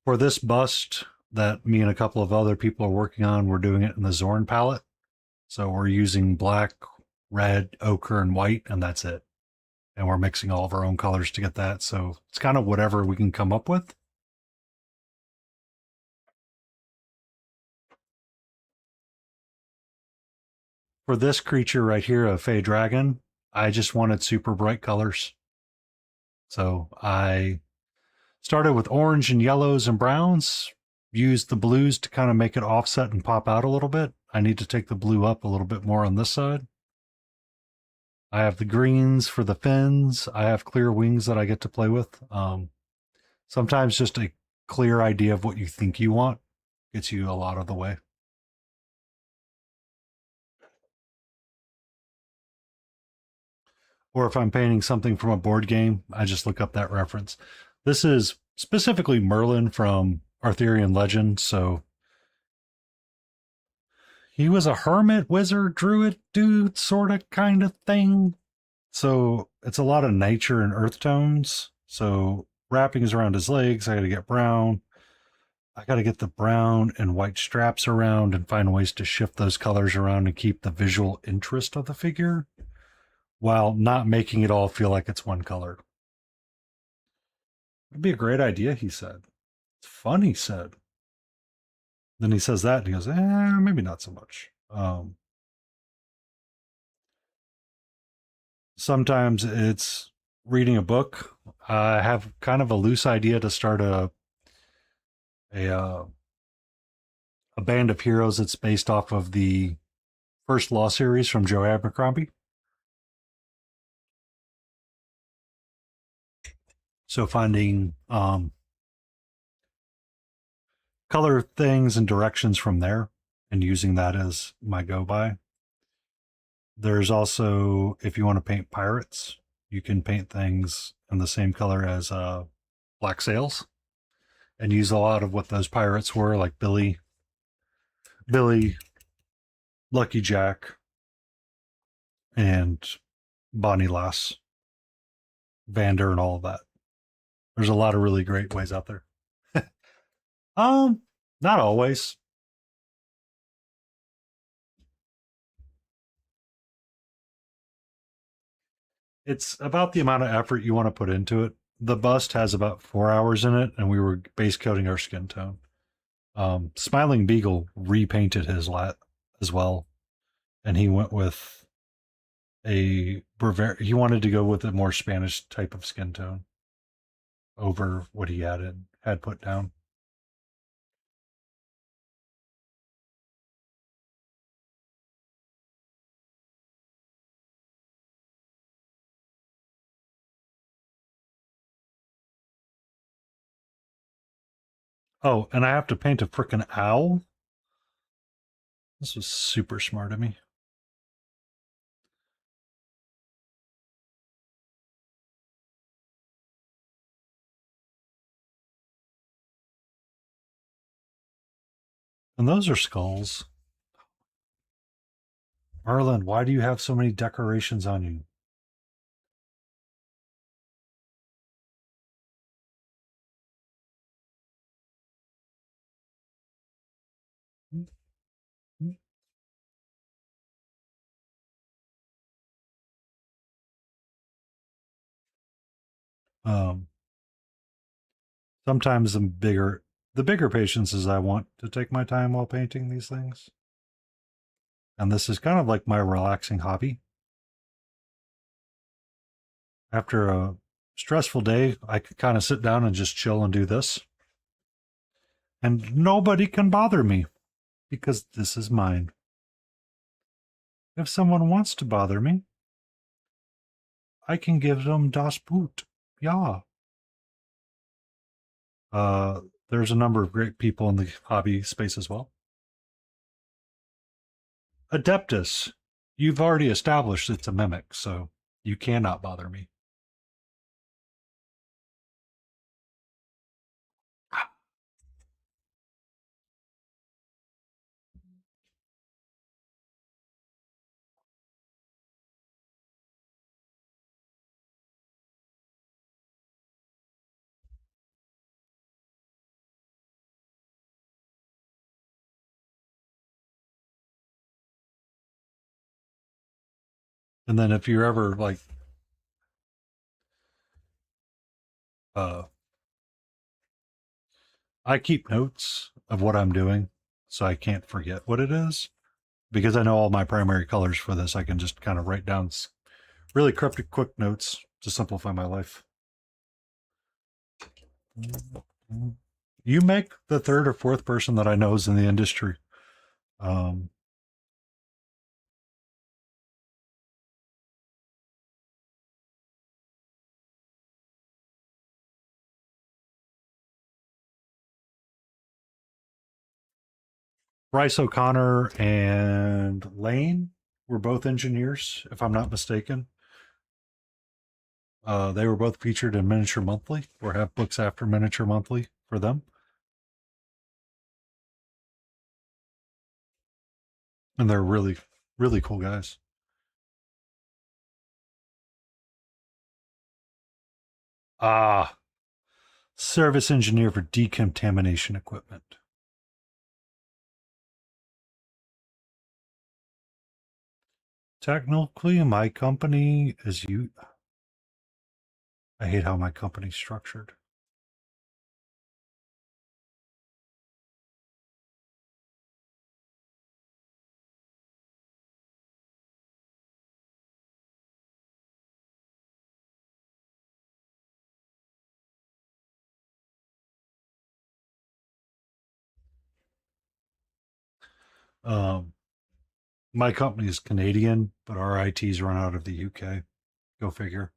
for this bust that me and a couple of other people are working on, we're doing it in the Zorn palette. So we're using black, red, ochre, and white, and that's it. And we're mixing all of our own colors to get that. So it's kind of whatever we can come up with. For this creature right here, a Fey Dragon, I just wanted super bright colors. So I started with orange and yellows and browns, used the blues to kind of make it offset and pop out a little bit. I need to take the blue up a little bit more on this side. I have the greens for the fins. I have clear wings that I get to play with. Sometimes just a clear idea of what you think you want gets you a lot of the way. Or if I'm painting something from a board game, I just look up that reference. This is specifically Merlin from Arthurian legend, so he was a hermit, wizard, druid dude, sort of kind of thing. So it's a lot of nature and earth tones. So wrappings around his legs, I got to get brown. I got to get the brown and white straps around and find ways to shift those colors around and keep the visual interest of the figure while not making it all feel like it's one color. It'd be a great idea, he said. It's fun, he said. Then he says that and he goes, maybe not so much. Sometimes it's reading a book. I have kind of a loose idea to start a band of heroes that's based off of the first Law series from Joe Abercrombie. So finding color things and directions from there and using that as my go-by. There's also, if you want to paint pirates, you can paint things in the same color as black sails and use a lot of what those pirates were, like Billy, Lucky Jack, and Bonnie Lass, Vander, and all of that. There's a lot of really great ways out there. Not always. It's about the amount of effort you want to put into it. The bust has about 4 hours in it, and we were base coating our skin tone. Smiling Beagle repainted his lat as well, and he went with he wanted to go with a more Spanish type of skin tone over what he had put down. Oh, and I have to paint a frickin' owl? This was super smart of me. And those are skulls. Merlin, why do you have so many decorations on you? Um, Sometimes the bigger patience is I want to take my time while painting these things. And this is kind of like my relaxing hobby. After a stressful day, I could kind of sit down and just chill and do this. And nobody can bother me because this is mine. If someone wants to bother me, I can give them das Boot. Yeah. There's a number of great people in the hobby space as well. Adeptus, you've already established it's a mimic, so you cannot bother me. And then if you're ever like, uh, I keep notes of what I'm doing so I can't forget what it is. Because I know all my primary colors for this, I can just kind of write down really cryptic, quick notes to simplify my life. You make the third or fourth person that I know is in the industry. Um, Bryce O'Connor and Lane were both engineers, if I'm not mistaken. They were both featured in Miniature Monthly, or have books after Miniature Monthly for them. And they're really, really cool guys. Ah, service engineer for decontamination equipment. Technically, my company is you. I hate how my company's structured. Um, my company is Canadian, but our ITs run out of the UK. Go figure.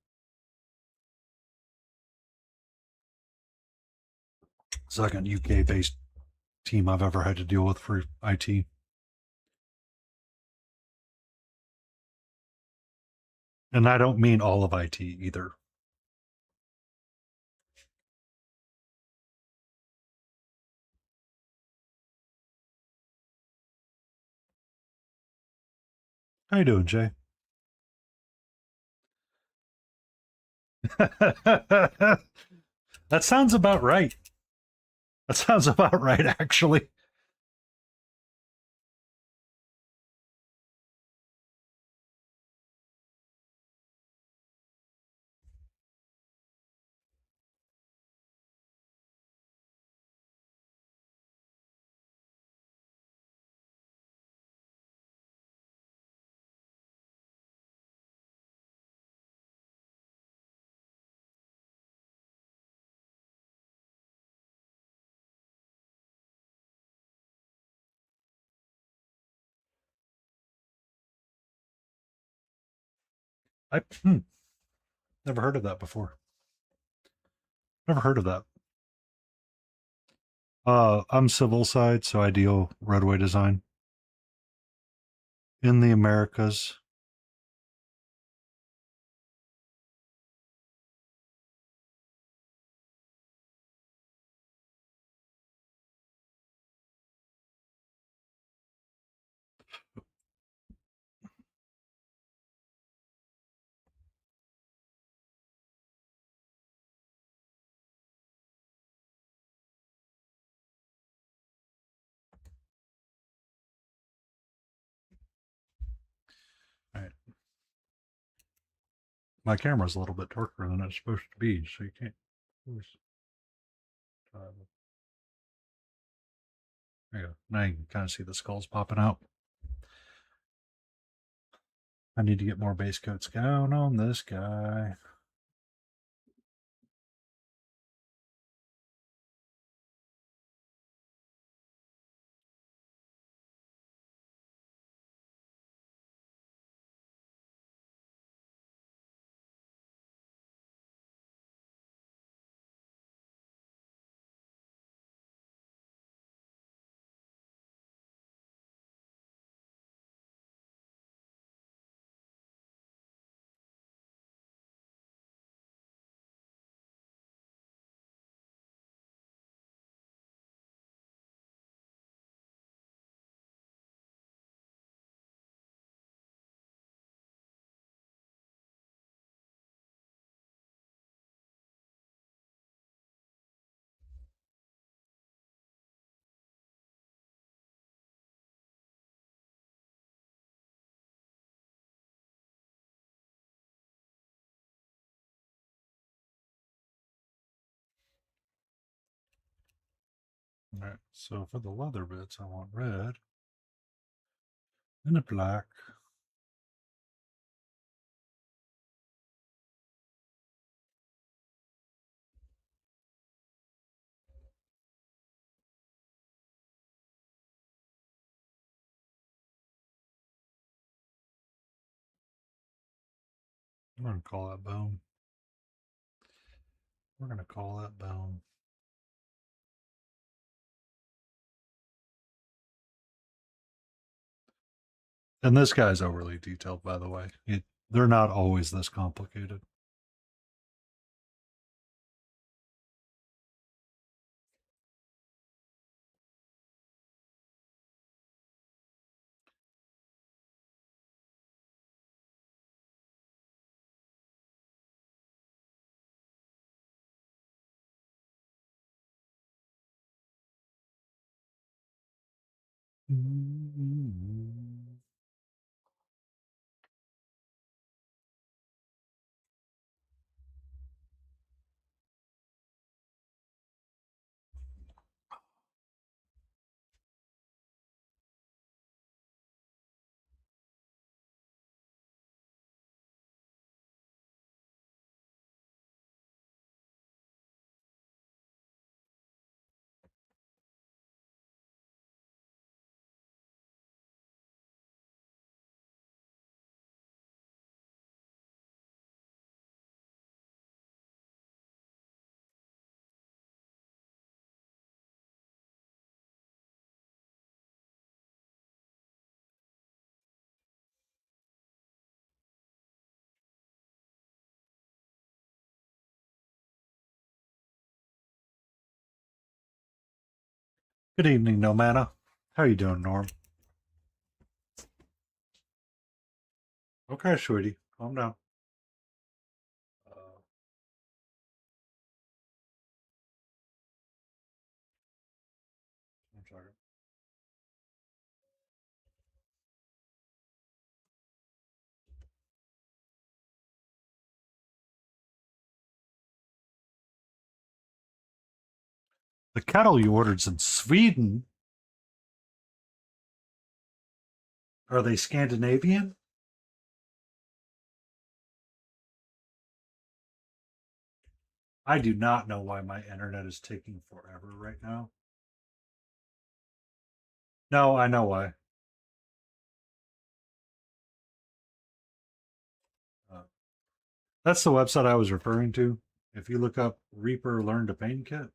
Second UK based team I've ever had to deal with for IT. And I don't mean all of IT either. How you doing, Jay? That sounds about right. That sounds about right, actually. I never heard of that before. Never heard of that. I'm civil side, so I deal roadway design in the Americas. My camera's a little bit darker than it's supposed to be, so you can't. There you go. Now you can kind of see the skulls popping out. I need to get more base coats down on this guy. All right, so for the leather bits, I want red and a black. I'm going to call that bone. We're going to call that bone. And this guy's overly detailed, by the way. They're not always this complicated. Good evening, No Mana. How you doing, Norm? Okay, sweetie. Calm down. I'm sorry. The cattle you ordered's in Sweden? Are they Scandinavian? I do not know why my internet is taking forever right now. No, I know why. Uh, that's the website I was referring to. If you look up Reaper Learn to Paint Kit,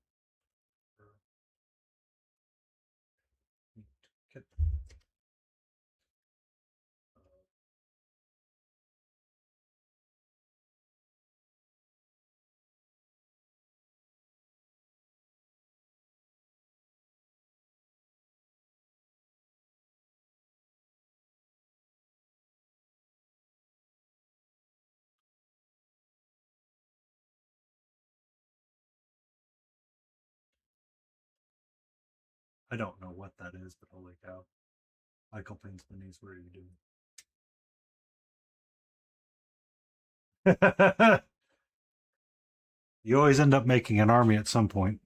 I don't know what that is, but holy cow. Michael paints minis, what are you doing? You always end up making an army at some point.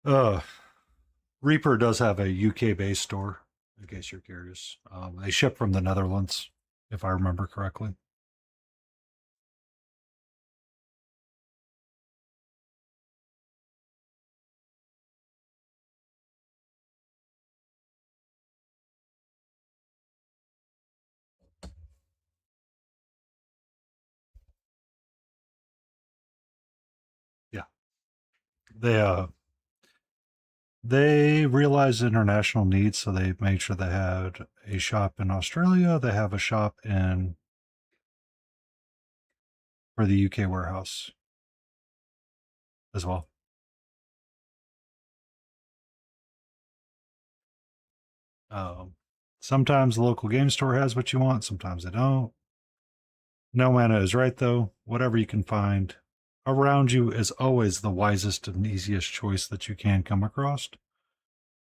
Uh, Reaper does have a UK-based store, in case you're curious. They ship from the Netherlands, if I remember correctly. Yeah, they they realized international needs, so they made sure they had a shop in Australia. They have a shop in for the UK warehouse as well. Um, Sometimes the local game store has what you want, sometimes they don't. No mana is right though. Whatever you can find around you is always the wisest and easiest choice that you can come across.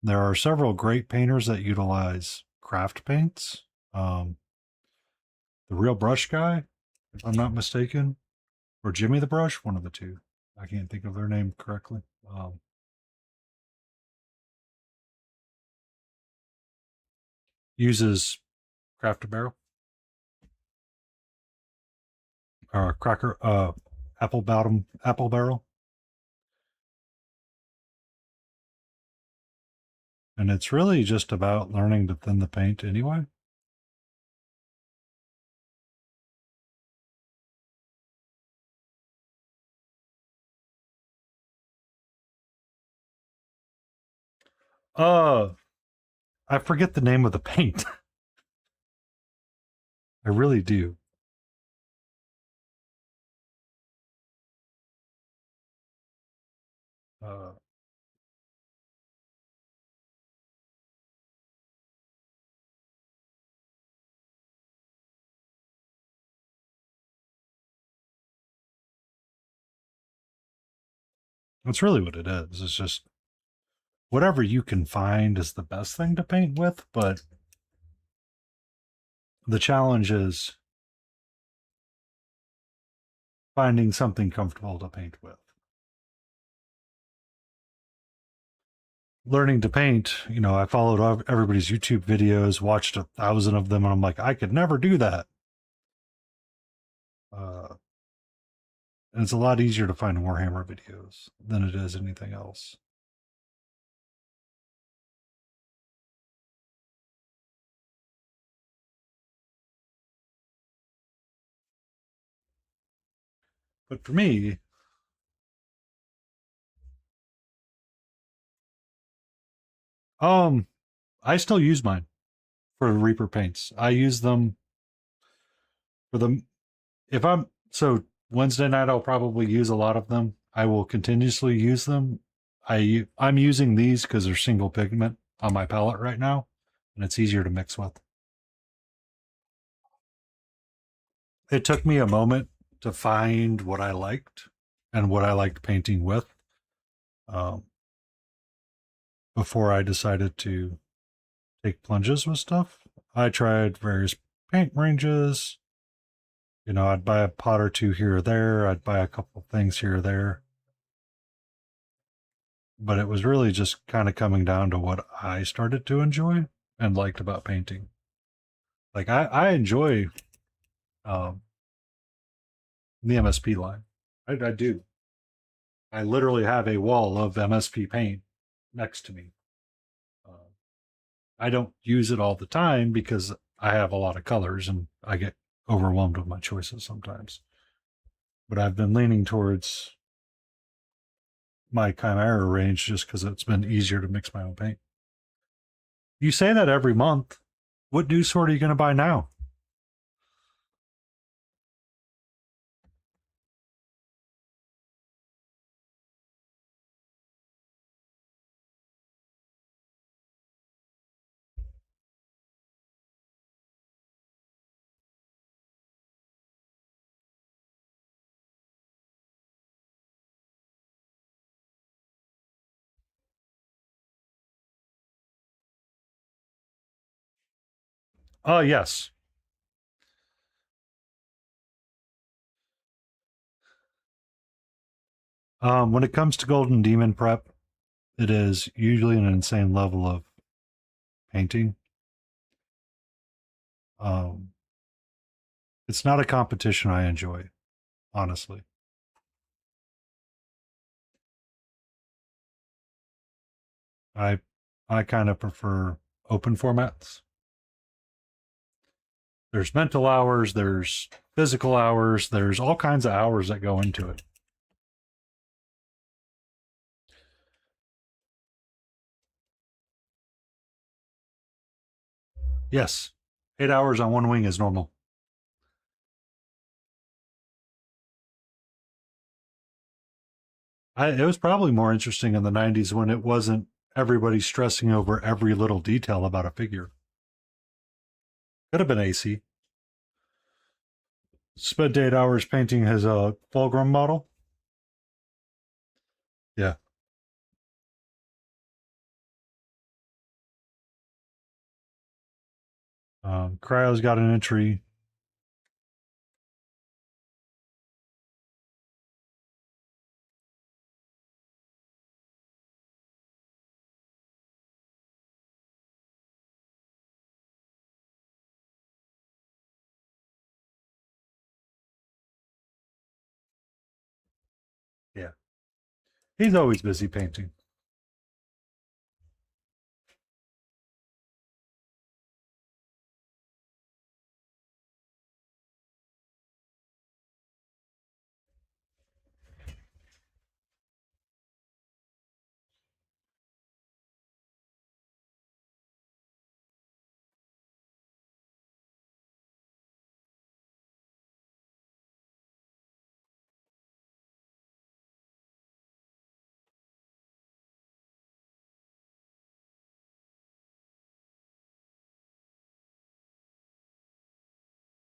There are several great painters that utilize craft paints. The Real Brush Guy, if I'm not mistaken, or Jimmy the Brush, one of the two. I can't think of their name correctly. Uses Craft a Barrel or Cracker, Apple Barrel, and it's really just about learning to thin the paint anyway. Uh, I forget the name of the paint. I really do. Uh, that's really what it is. It's just whatever you can find is the best thing to paint with, but the challenge is finding something comfortable to paint with. Learning to paint, I followed everybody's YouTube videos, watched 1,000 of them, and I'm like, I could never do that. And it's a lot easier to find Warhammer videos than it is anything else. But for me, um, I still use mine for Reaper paints. I use them for them. If I'm so Wednesday night, I'll probably use a lot of them. I will continuously use them. I'm using these because they're single pigment on my palette right now, and it's easier to mix with. It took me a moment to find what I liked and what I liked painting with um, before I decided to take plunges with stuff. I tried various paint ranges. I'd buy a pot or two here or there. I'd buy a couple things here or there. But it was really just kind of coming down to what I started to enjoy and liked about painting. Like I enjoy um, the MSP line. I do. I literally have a wall of MSP paint next to me. Uh, I don't use it all the time because I have a lot of colors and I get overwhelmed with my choices sometimes. But I've been leaning towards my Chimera range just because it's been easier to mix my own paint. You say that every month. What new sword are you going to buy now? Yes. When it comes to Golden Demon prep, it is usually an insane level of painting. Um, it's not a competition I enjoy, honestly. I I kind of prefer open formats. There's mental hours, there's physical hours, there's all kinds of hours that go into it. Yes, 8 hours on one wing is normal. It was probably more interesting in the 90s when it wasn't everybody stressing over every little detail about a figure. Could have been AC. Spent 8 hours painting his Fulgrim model. Yeah. Cryo's got an entry. Yeah. He's always busy painting.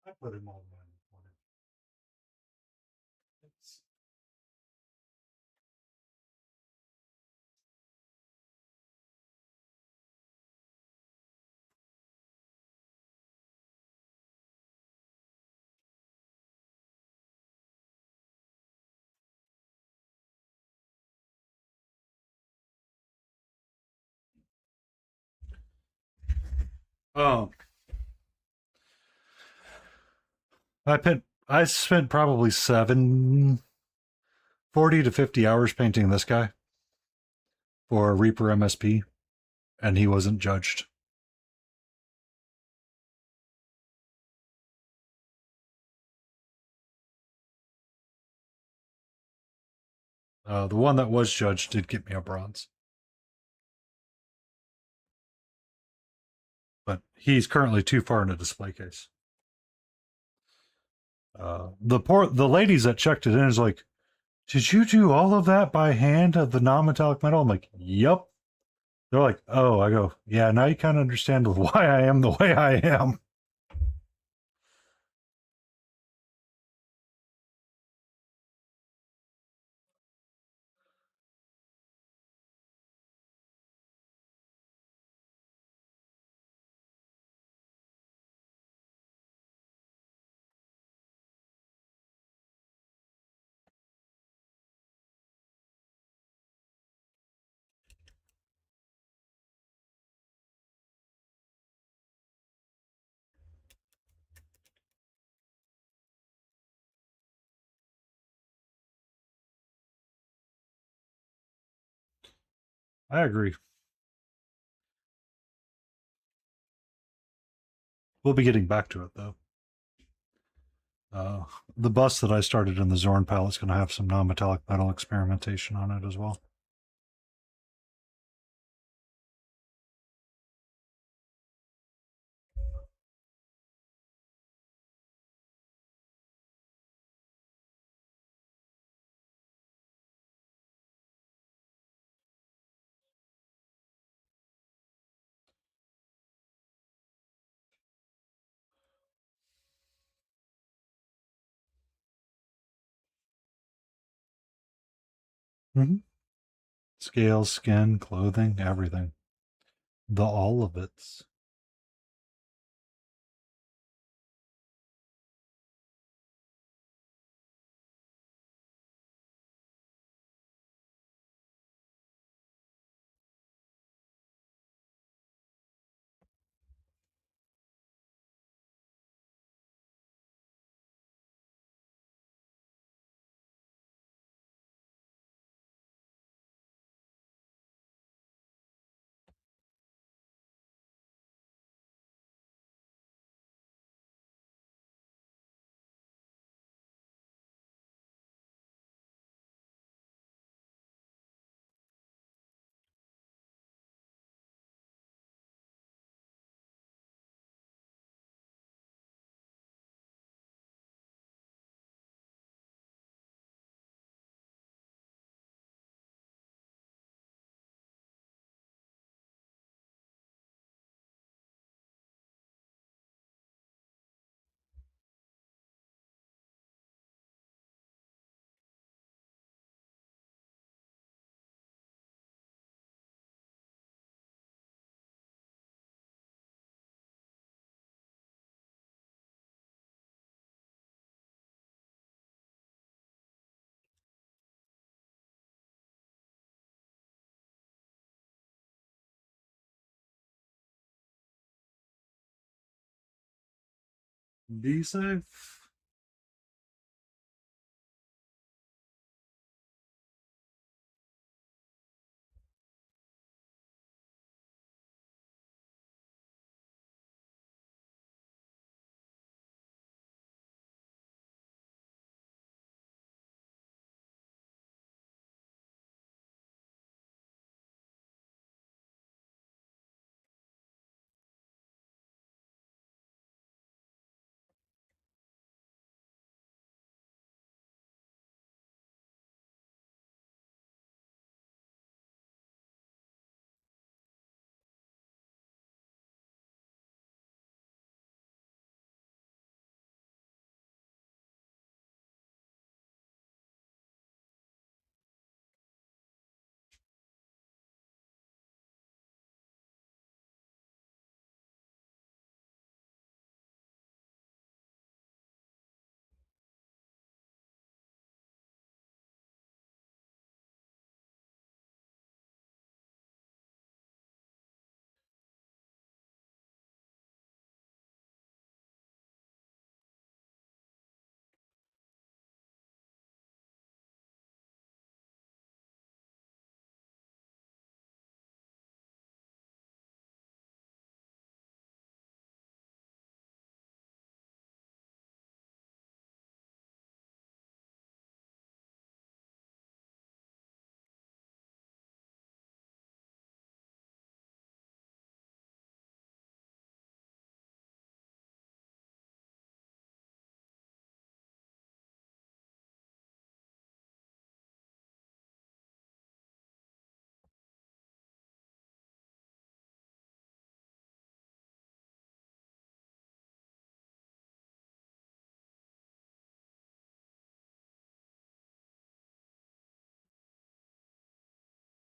I put him on one. Oh, I spent probably 40 to 50 hours painting this guy for Reaper MSP, and he wasn't judged. The one that was judged did get me a bronze. But he's currently too far in a display case. The ladies that checked it in is like, did you do all of that by hand of the non-metallic metal? I'm like, yep. They're like, oh, I go, yeah, now you kind of understand why I am the way I am. I agree. We'll be getting back to it, though. Uh, the bus that I started in the Zorn palette is going to have some non-metallic metal experimentation on it as well. Mm-hmm. Scales, skin, clothing, everything. The all of it's. Be safe.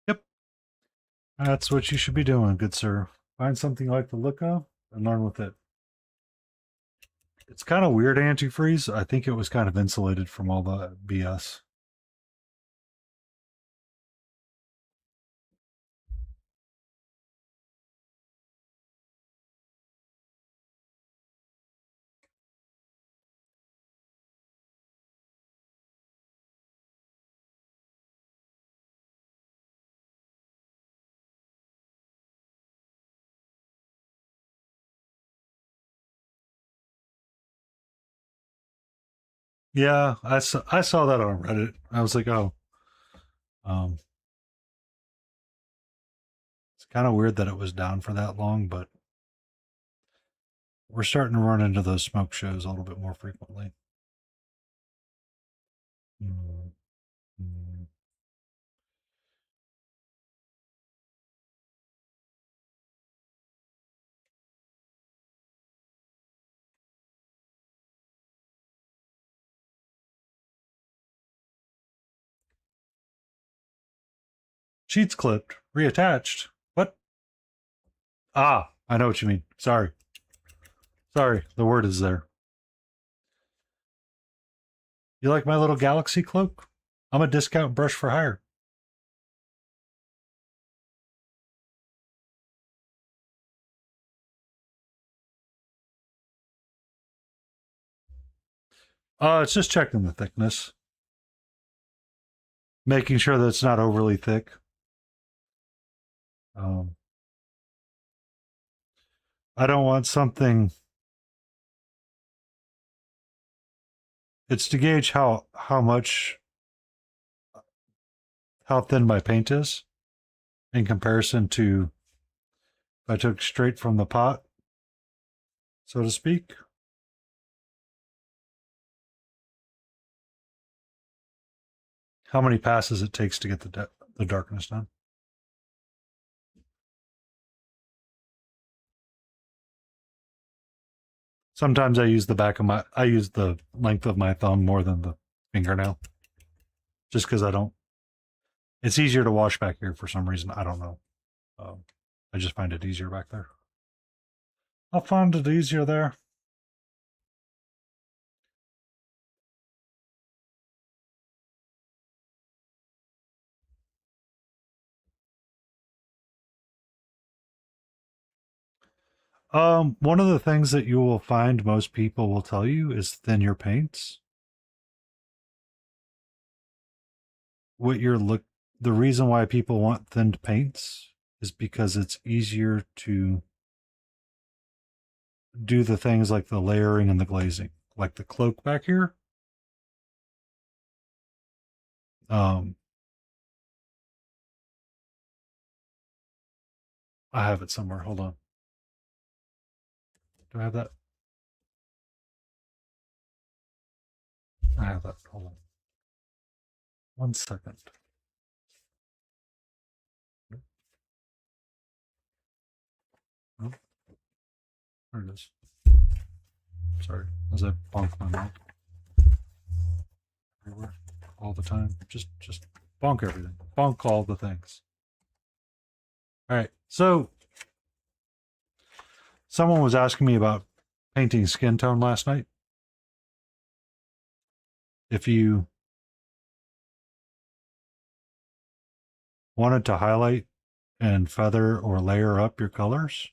Yep. That's what you should be doing, good sir. Find something you like the look of and learn with it. It's kind of weird antifreeze. I think it was kind of insulated from all the BS. Yeah, I saw that on Reddit. I was like, oh, um, it's kind of weird that it was down for that long, but we're starting to run into those smoke shows a little bit more frequently. Mm, mm. Sheets clipped, reattached. What? Ah, I know what you mean. Sorry. Sorry, the word is there. You like my little galaxy cloak? I'm a discount brush for hire. It's just checking the thickness, making sure that it's not overly thick. Um, I don't want something. It's to gauge how thin my paint is in comparison to if I took straight from the pot, so to speak. How many passes it takes to get the darkness done. Sometimes I use I use the length of my thumb more than the fingernail, just because I don't. It's easier to wash back here for some reason. I don't know. I just find it easier back there. I find it easier there. One of the things that you will find most people will tell you is thin your paints. The reason why people want thinned paints is because it's easier to do the things like the layering and the glazing, like the cloak back here. I have it somewhere. Hold on. Do I have that? I have that. Hold on. 1 second. Oh, there it is. Sorry, as I bonk my mouth everywhere all the time. Just bonk everything. Bonk all the things. All right. So someone was asking me about painting skin tone last night. If you wanted to highlight and feather or layer up your colors,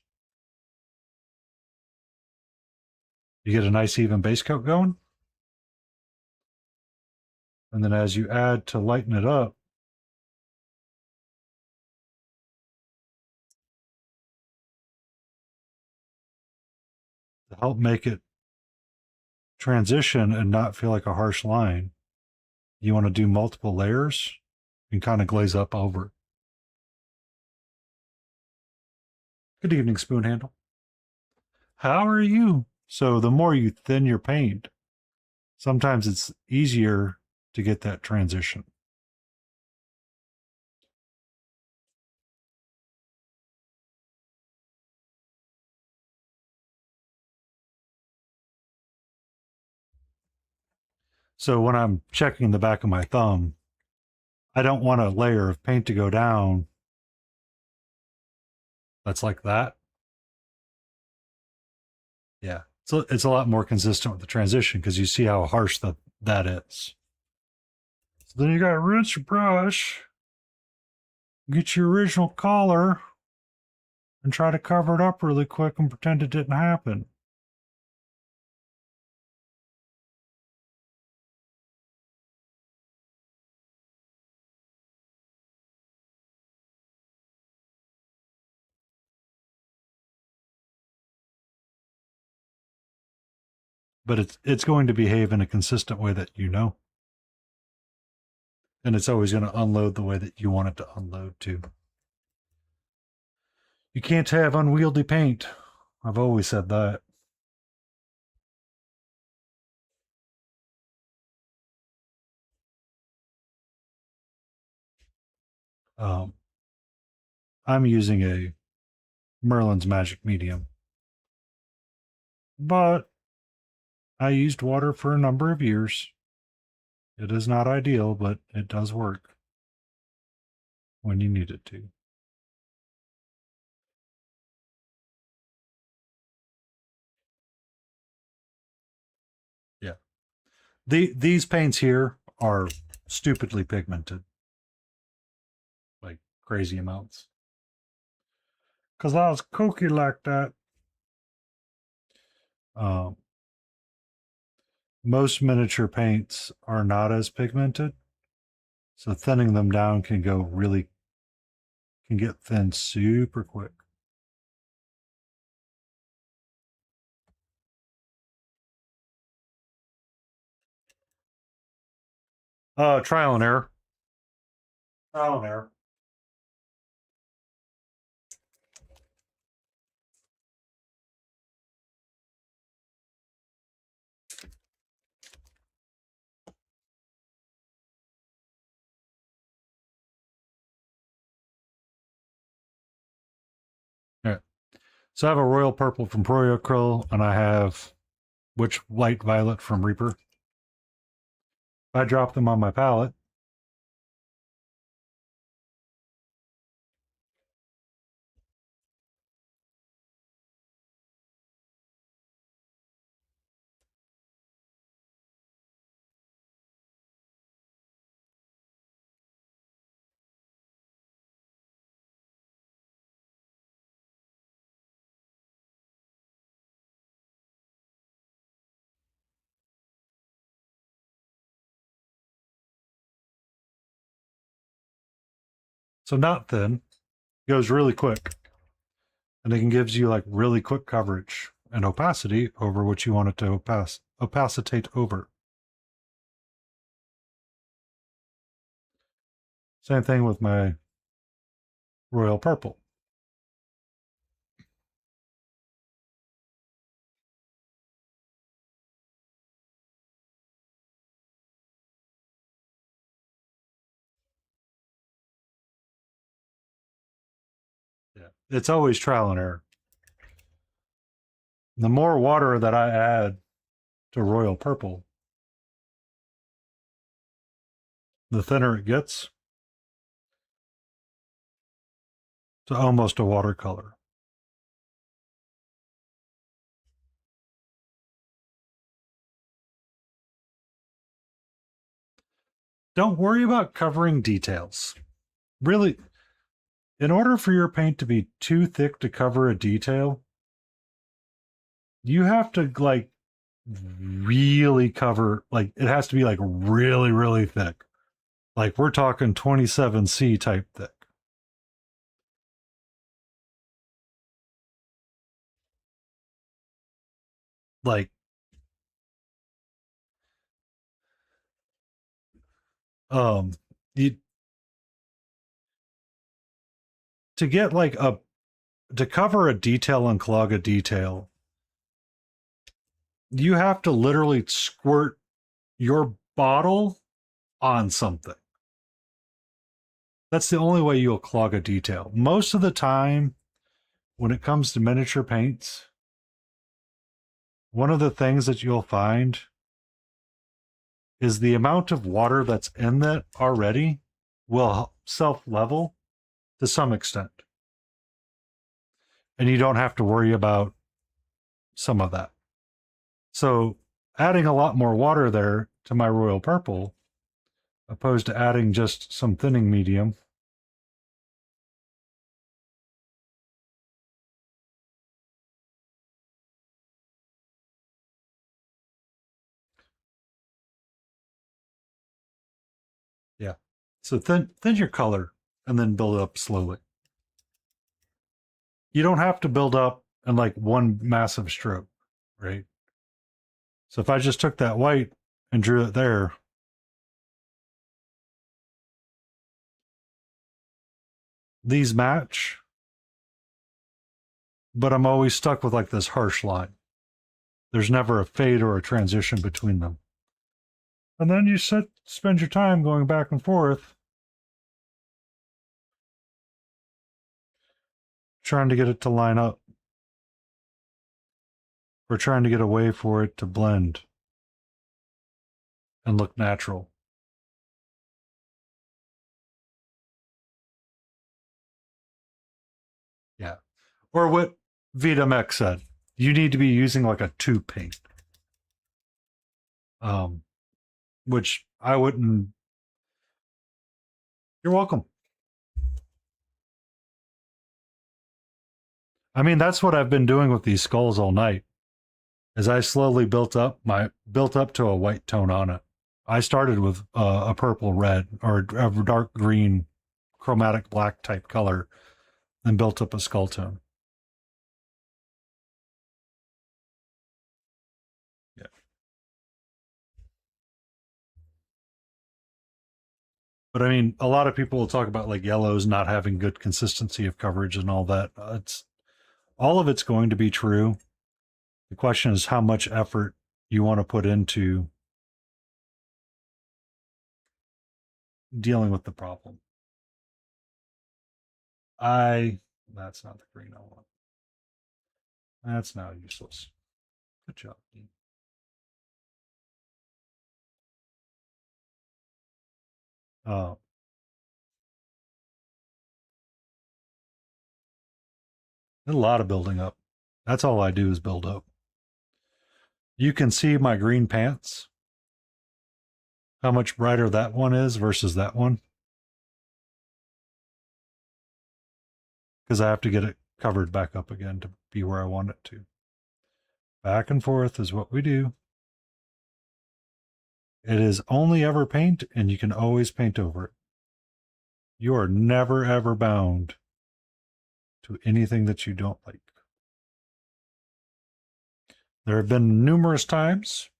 you get a nice even base coat going. And then as you add to lighten it up, to help make it transition and not feel like a harsh line, you want to do multiple layers and kind of glaze up over it. Good evening, Spoon Handle. How are you? So the more you thin your paint, sometimes it's easier to get that transition. So when I'm checking the back of my thumb, I don't want a layer of paint to go down that's like that. Yeah. So it's a lot more consistent with the transition because you see how harsh that is. So then you got to rinse your brush, get your original color, and try to cover it up really quick and pretend it didn't happen. But it's going to behave in a consistent way that you know. And it's always going to unload the way that you want it to unload too. You can't have unwieldy paint. I've always said that. Um, I'm using a Merlin's Magic Medium. But I used water for a number of years. It is not ideal, but it does work when you need it to. Yeah. These paints here are stupidly pigmented. Like crazy amounts. Because I was kooky like that. Um, most miniature paints are not as pigmented. So thinning them down can get thin super quick. Trial and error. Trial and error. Yeah. So I have a royal purple from Proyacryl, and I have witch light violet from Reaper. I drop them on my palette. So not thin, goes really quick. And it gives you like really quick coverage and opacity over what you want it to opacitate over. Same thing with my royal purple. Yeah, it's always trial and error. The more water that I add to royal purple, the thinner it gets to almost a watercolor. Don't worry about covering details. Really, in order for your paint to be too thick to cover a detail, you have to like really cover, like it has to be like really, really thick. Like we're talking 27C type thick. Like, you, to get like to cover a detail and clog a detail, you have to literally squirt your bottle on something. That's the only way you'll clog a detail. Most of the time, when it comes to miniature paints, one of the things that you'll find is the amount of water that's in that already will self-level to some extent. And you don't have to worry about some of that. So adding a lot more water there to my royal purple, opposed to adding just some thinning medium, yeah. So thin your color and then build up slowly. You don't have to build up in like one massive stroke, right? So if I just took that white and drew it there, these match, but I'm always stuck with like this harsh line. There's never a fade or a transition between them. And then you spend your time going back and forth trying to get it to line up, or trying to get a way for it to blend and look natural. Yeah. Or what Vitamec said, you need to be using like a tube paint. Which I wouldn't. You're welcome. I mean, that's what I've been doing with these skulls all night. As I slowly built up to a white tone on it. I started with a purple red or a dark green chromatic black type color and built up a skull tone. Yeah. But I mean, a lot of people will talk about like yellows not having good consistency of coverage and all that. All of it's going to be true. The question is how much effort you want to put into dealing with the problem. That's not the green I want. That's now useless. Good job, Dean. A lot of building up. That's all I do is build up. You can see my green pants. How much brighter that one is versus that one. Because I have to get it covered back up again to be where I want it to. Back and forth is what we do. It is only ever paint, and you can always paint over it. You are never ever bound to anything that you don't like. There have been numerous times.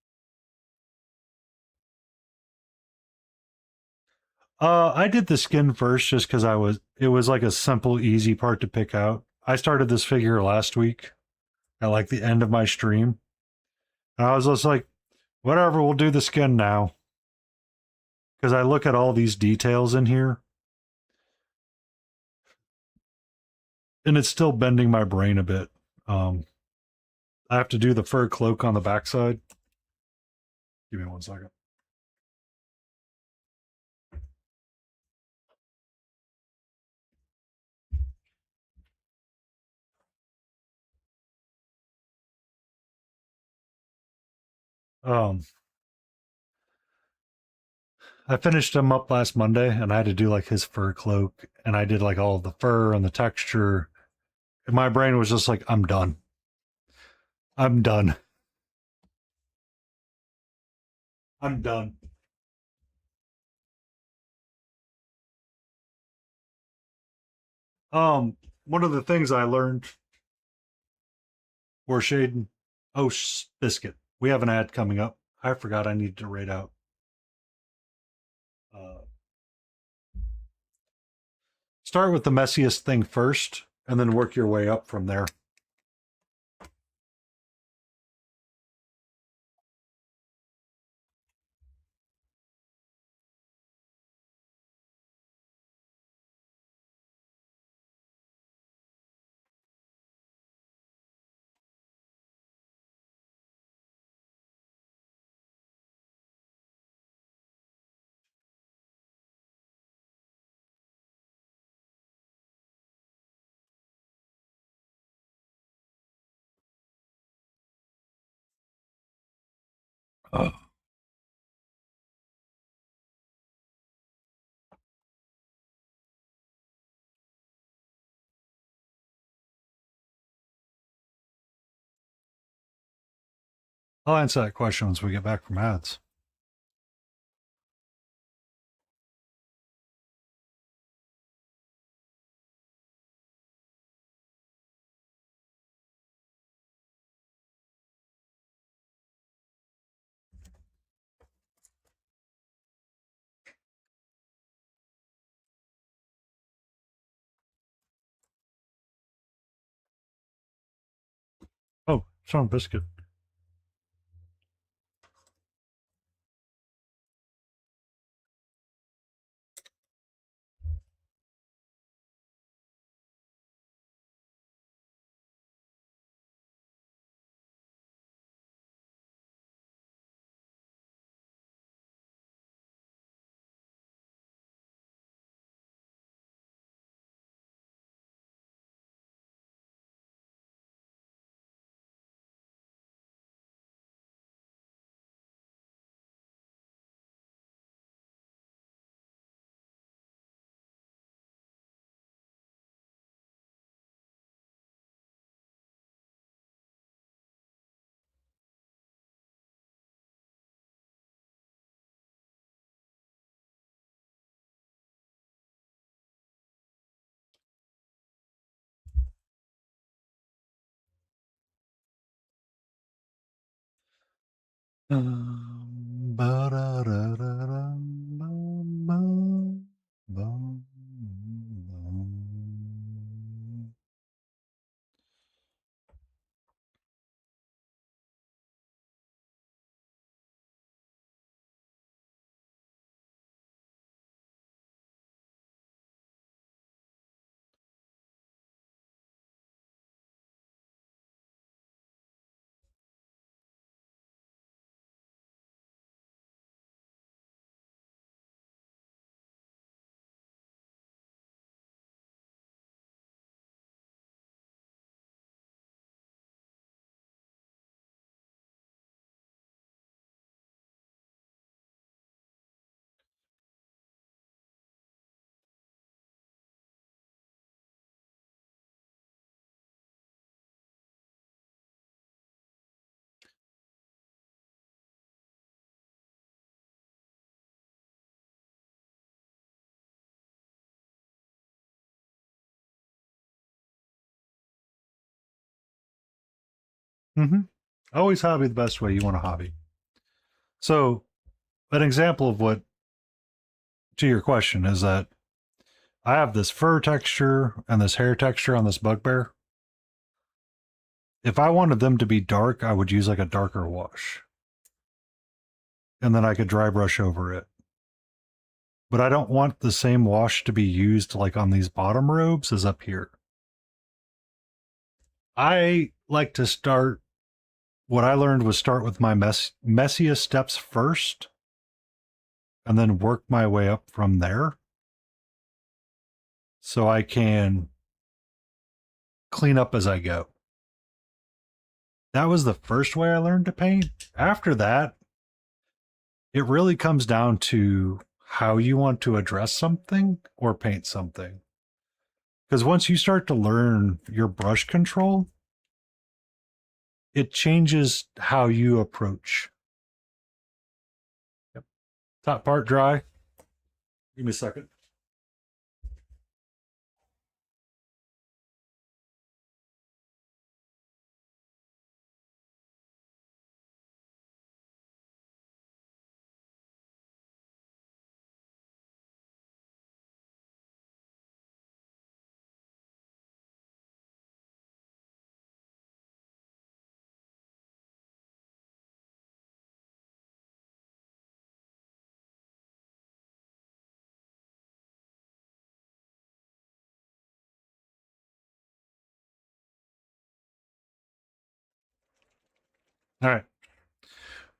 I did the skin first just because it was like a simple, easy part to pick out. I started this figure last week at like the end of my stream. And I was just like, whatever, we'll do the skin now. Because I look at all these details in here. And it's still bending my brain a bit. I have to do the fur cloak on the backside. Give me 1 second. I finished him up last Monday and I had to do like his fur cloak and I did like all the fur and the texture. And my brain was just like, I'm done. I'm done. I'm done. One of the things I learned or Shaden, oh, Biscuit. We have an ad coming up. I forgot I needed to rate out. Start with the messiest thing first and then work your way up from there. I'll answer that question once we get back from ads. Oh, Sean Biscuit. Always hobby the best way you want to hobby. So, an example of what, to your question, is that I have this fur texture and this hair texture on this bugbear. If I wanted them to be dark, I would use like a darker wash. And then I could dry brush over it. But I don't want the same wash to be used like on these bottom robes as up here. I like to start, what I learned was start with my messiest steps first, and then work my way up from there. So I can clean up as I go. That was the first way I learned to paint. After that, it really comes down to how you want to address something or paint something. Because once you start to learn your brush control, it changes how you approach. Yep. Top part dry. Give me a second. All right.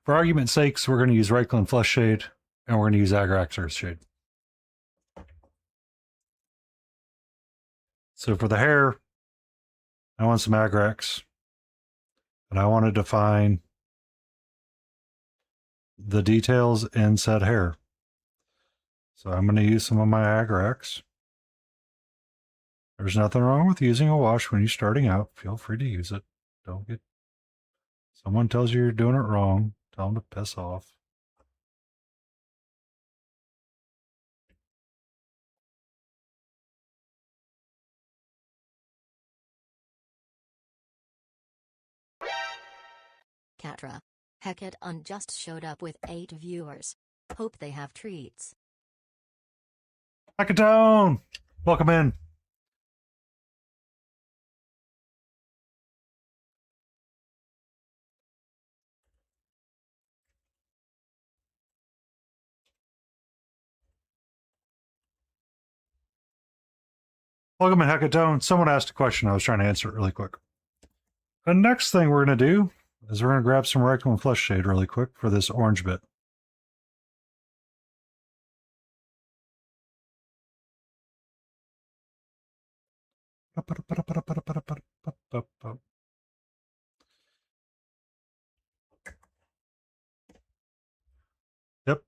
For argument's sakes, we're going to use Reikland Flush Shade, and we're going to use Agrax Earth Shade. So for the hair, I want some Agrax, and I want to define the details in said hair. So I'm going to use some of my Agrax. There's nothing wrong with using a wash when you're starting out. Feel free to use it. Don't get... Someone tells you you're doing it wrong, tell them to piss off. Catra. Hecate just showed up with 8 viewers. Hope they have treats. Hackathon! Welcome in. Welcome in, Hackathon. Someone asked a question. I was trying to answer it really quick. The next thing we're going to do is we're going to grab some Reikland Flush Shade really quick for this orange bit. Yep.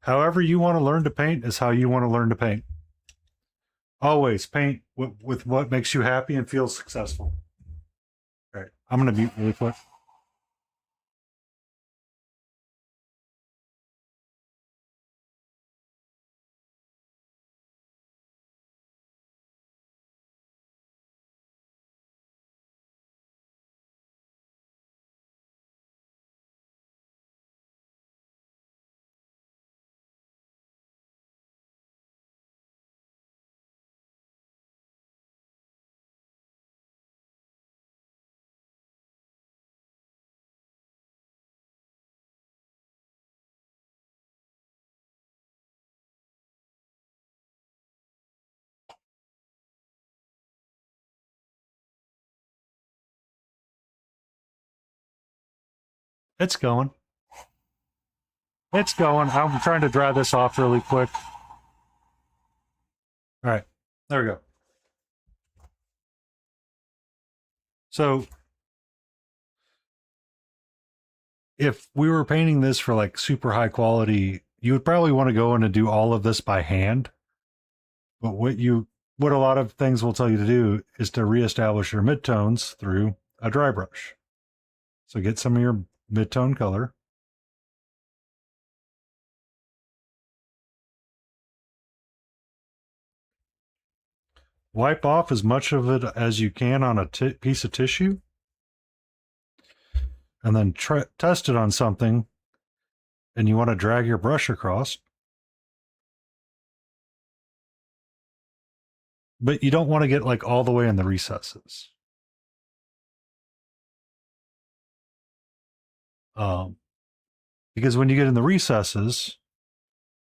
However you want to learn to paint is how you want to learn to paint. Always paint with what makes you happy and feel successful. All right, I'm going to mute really quick. It's going. It's going. I'm trying to dry this off really quick. All right, there we go. So if we were painting this for like super high quality, you would probably want to go in and do all of this by hand. But what a lot of things will tell you to do is to reestablish your midtones through a dry brush. So get some of your midtone color. Wipe off as much of it as you can on a piece of tissue. and then test it on something, and you want to drag your brush across, but you don't want to get like all the way in the recesses. Because when you get in the recesses,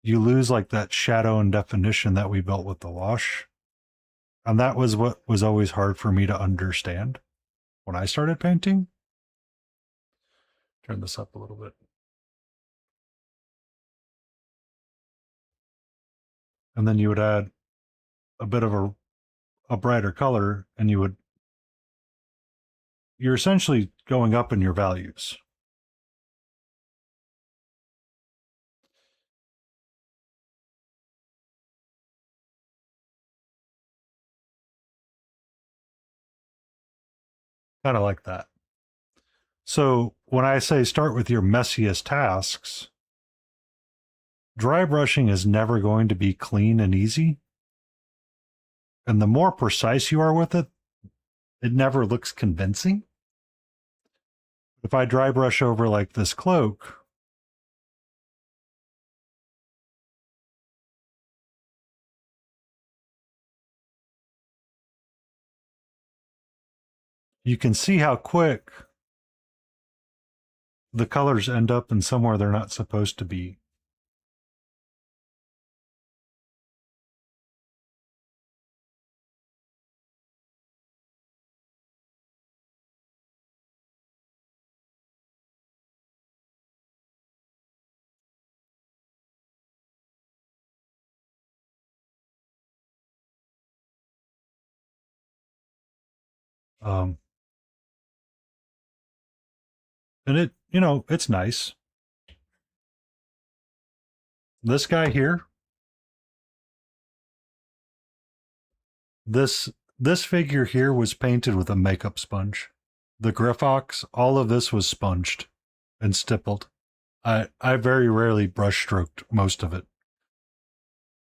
you lose like that shadow and definition that we built with the wash. And that was what was always hard for me to understand when I started painting. Turn this up a little bit. And then you would add a bit of a brighter color, and you're essentially going up in your values. Kind of like that. So when I say start with your messiest tasks, dry brushing is never going to be clean and easy. And the more precise you are with it, it never looks convincing. If I dry brush over like this cloak, you can see how quick the colors end up in somewhere they're not supposed to be. Um, and it, it's nice. This guy here, this figure here was painted with a makeup sponge. The Griffox, all of this was sponged and stippled. I very rarely brush stroked most of it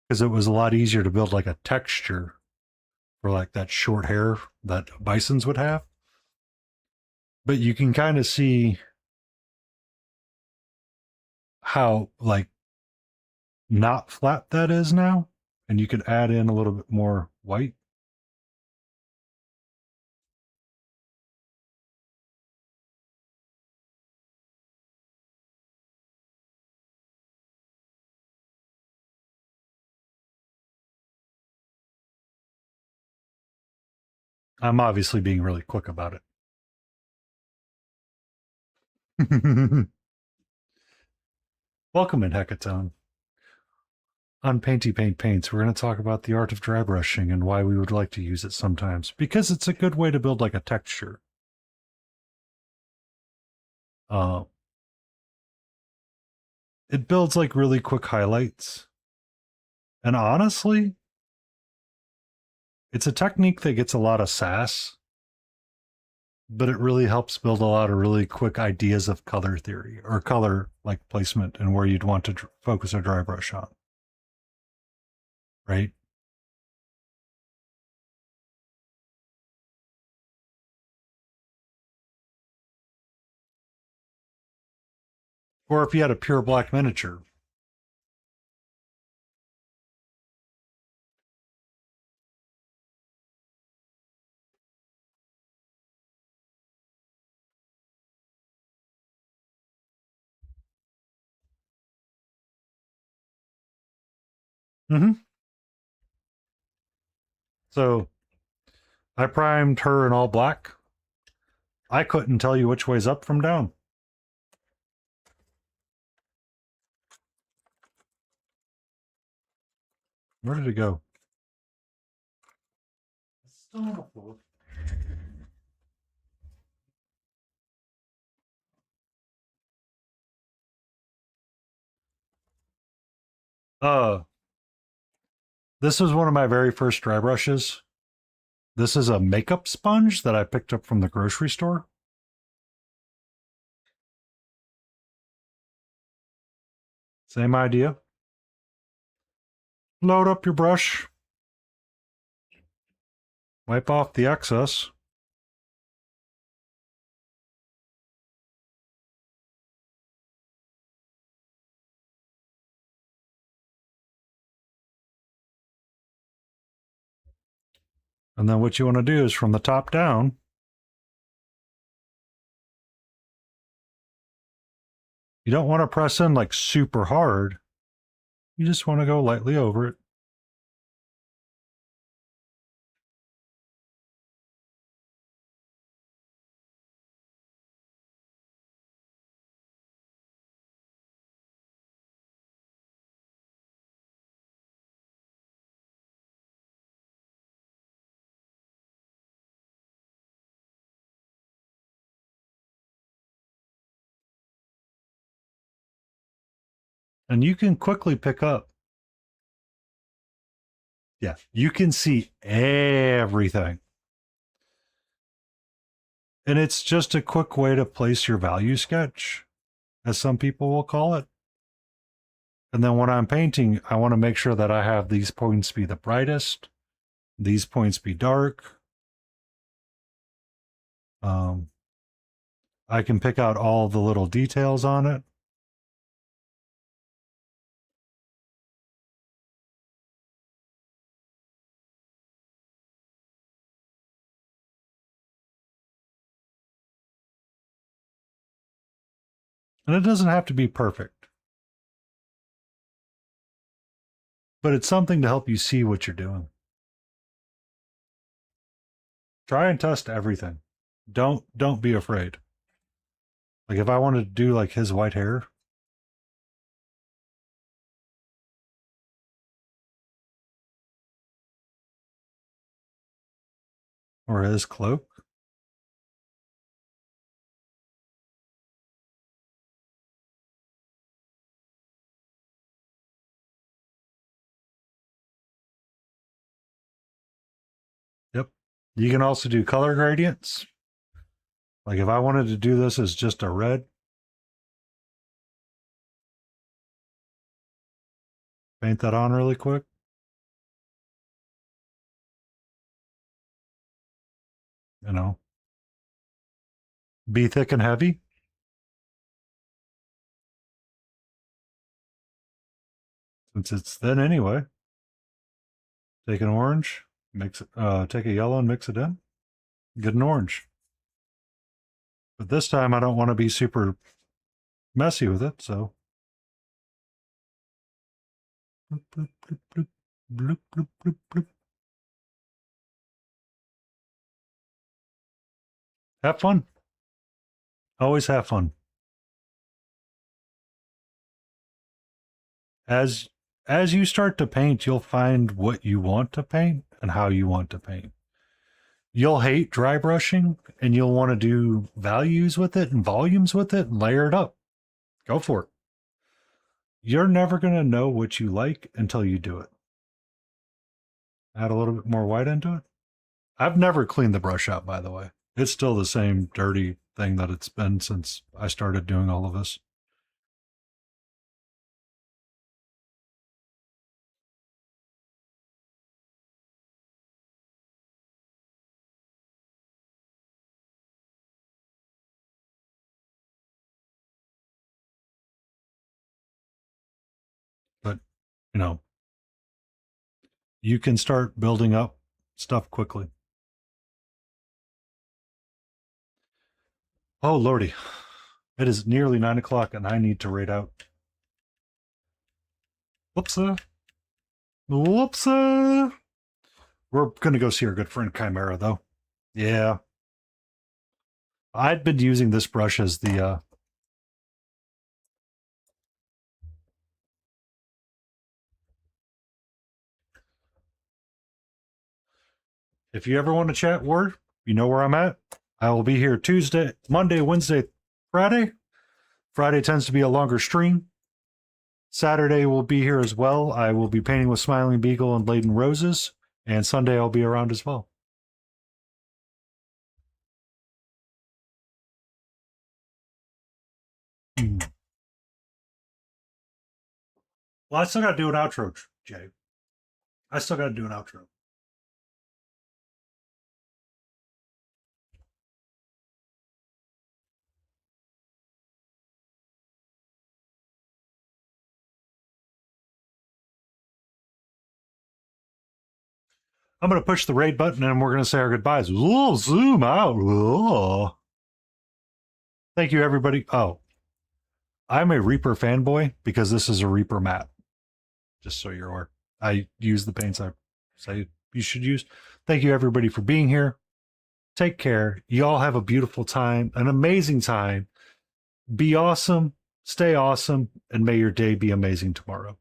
because it was a lot easier to build like a texture for like that short hair that bisons would have. But you can kind of see how like not flat that is now, and you could add in a little bit more white. I'm obviously being really quick about it. Welcome in, Hecatone. On Painty Paint Paints, we're going to talk about the art of dry brushing and why we would like to use it sometimes, because it's a good way to build like a texture. It builds like really quick highlights. And honestly, it's a technique that gets a lot of sass, but it really helps build a lot of really quick ideas of color theory or color like placement and where you'd want to focus a dry brush on. Right? Or if you had a pure black miniature. Mm-hmm. So I primed her in all black. I couldn't tell you which way's up from down. Where did it go? It's still on the floor. This was one of my very first dry brushes. This is a makeup sponge that I picked up from the grocery store. Same idea. Load up your brush. Wipe off the excess. And then what you want to do is from the top down, you don't want to press in like super hard. You just want to go lightly over it. And you can quickly pick up. Yeah, you can see everything. And it's just a quick way to place your value sketch, as some people will call it. And then when I'm painting, I want to make sure that I have these points be the brightest, these points be dark. I can pick out all the little details on it. And it doesn't have to be perfect, but it's something to help you see what you're doing. Try and test everything. Don't be afraid. Like if I wanted to do like his white hair, or his cloak, yep. You can also do color gradients. Like if I wanted to do this as just a red, paint that on really quick. You know, be thick and heavy. Since it's thin anyway. Take an orange, mix it, take a yellow and mix it in. Get an orange. But this time I don't want to be super messy with it, so bloop, bloop, bloop, bloop, bloop, bloop, bloop, bloop. Have fun. Always have fun. As you start to paint, you'll find what you want to paint and how you want to paint. You'll hate dry brushing and you'll want to do values with it and volumes with it and layer it up. Go for it. You're never going to know what you like until you do it. Add a little bit more white into it. I've never cleaned the brush out, by the way. It's still the same dirty thing that it's been since I started doing all of this. But, you know, you can start building up stuff quickly. Oh, Lordy. It is nearly 9 o'clock and I need to raid out. Whoopsa. Whoopsa. We're going to go see our good friend Chimera, though. Yeah. I'd been using this brush as the... If you ever want to chat word, you know where I'm at. I will be here Tuesday, Monday, Wednesday, Friday. Friday tends to be a longer stream. Saturday will be here as well. I will be painting with Smiling Beagle and Laden Roses. And Sunday I'll be around as well. Well, I still got to do an outro, Jay. I still got to do an outro. I'm going to push the raid button and we're going to say our goodbyes. Ooh, zoom out. Ooh. Thank you, everybody. Oh, I'm a Reaper fanboy because this is a Reaper map. Just so you're aware. I use the paints I say you should use. Thank you, everybody, for being here. Take care. You all have a beautiful time, an amazing time. Be awesome, stay awesome, and may your day be amazing tomorrow.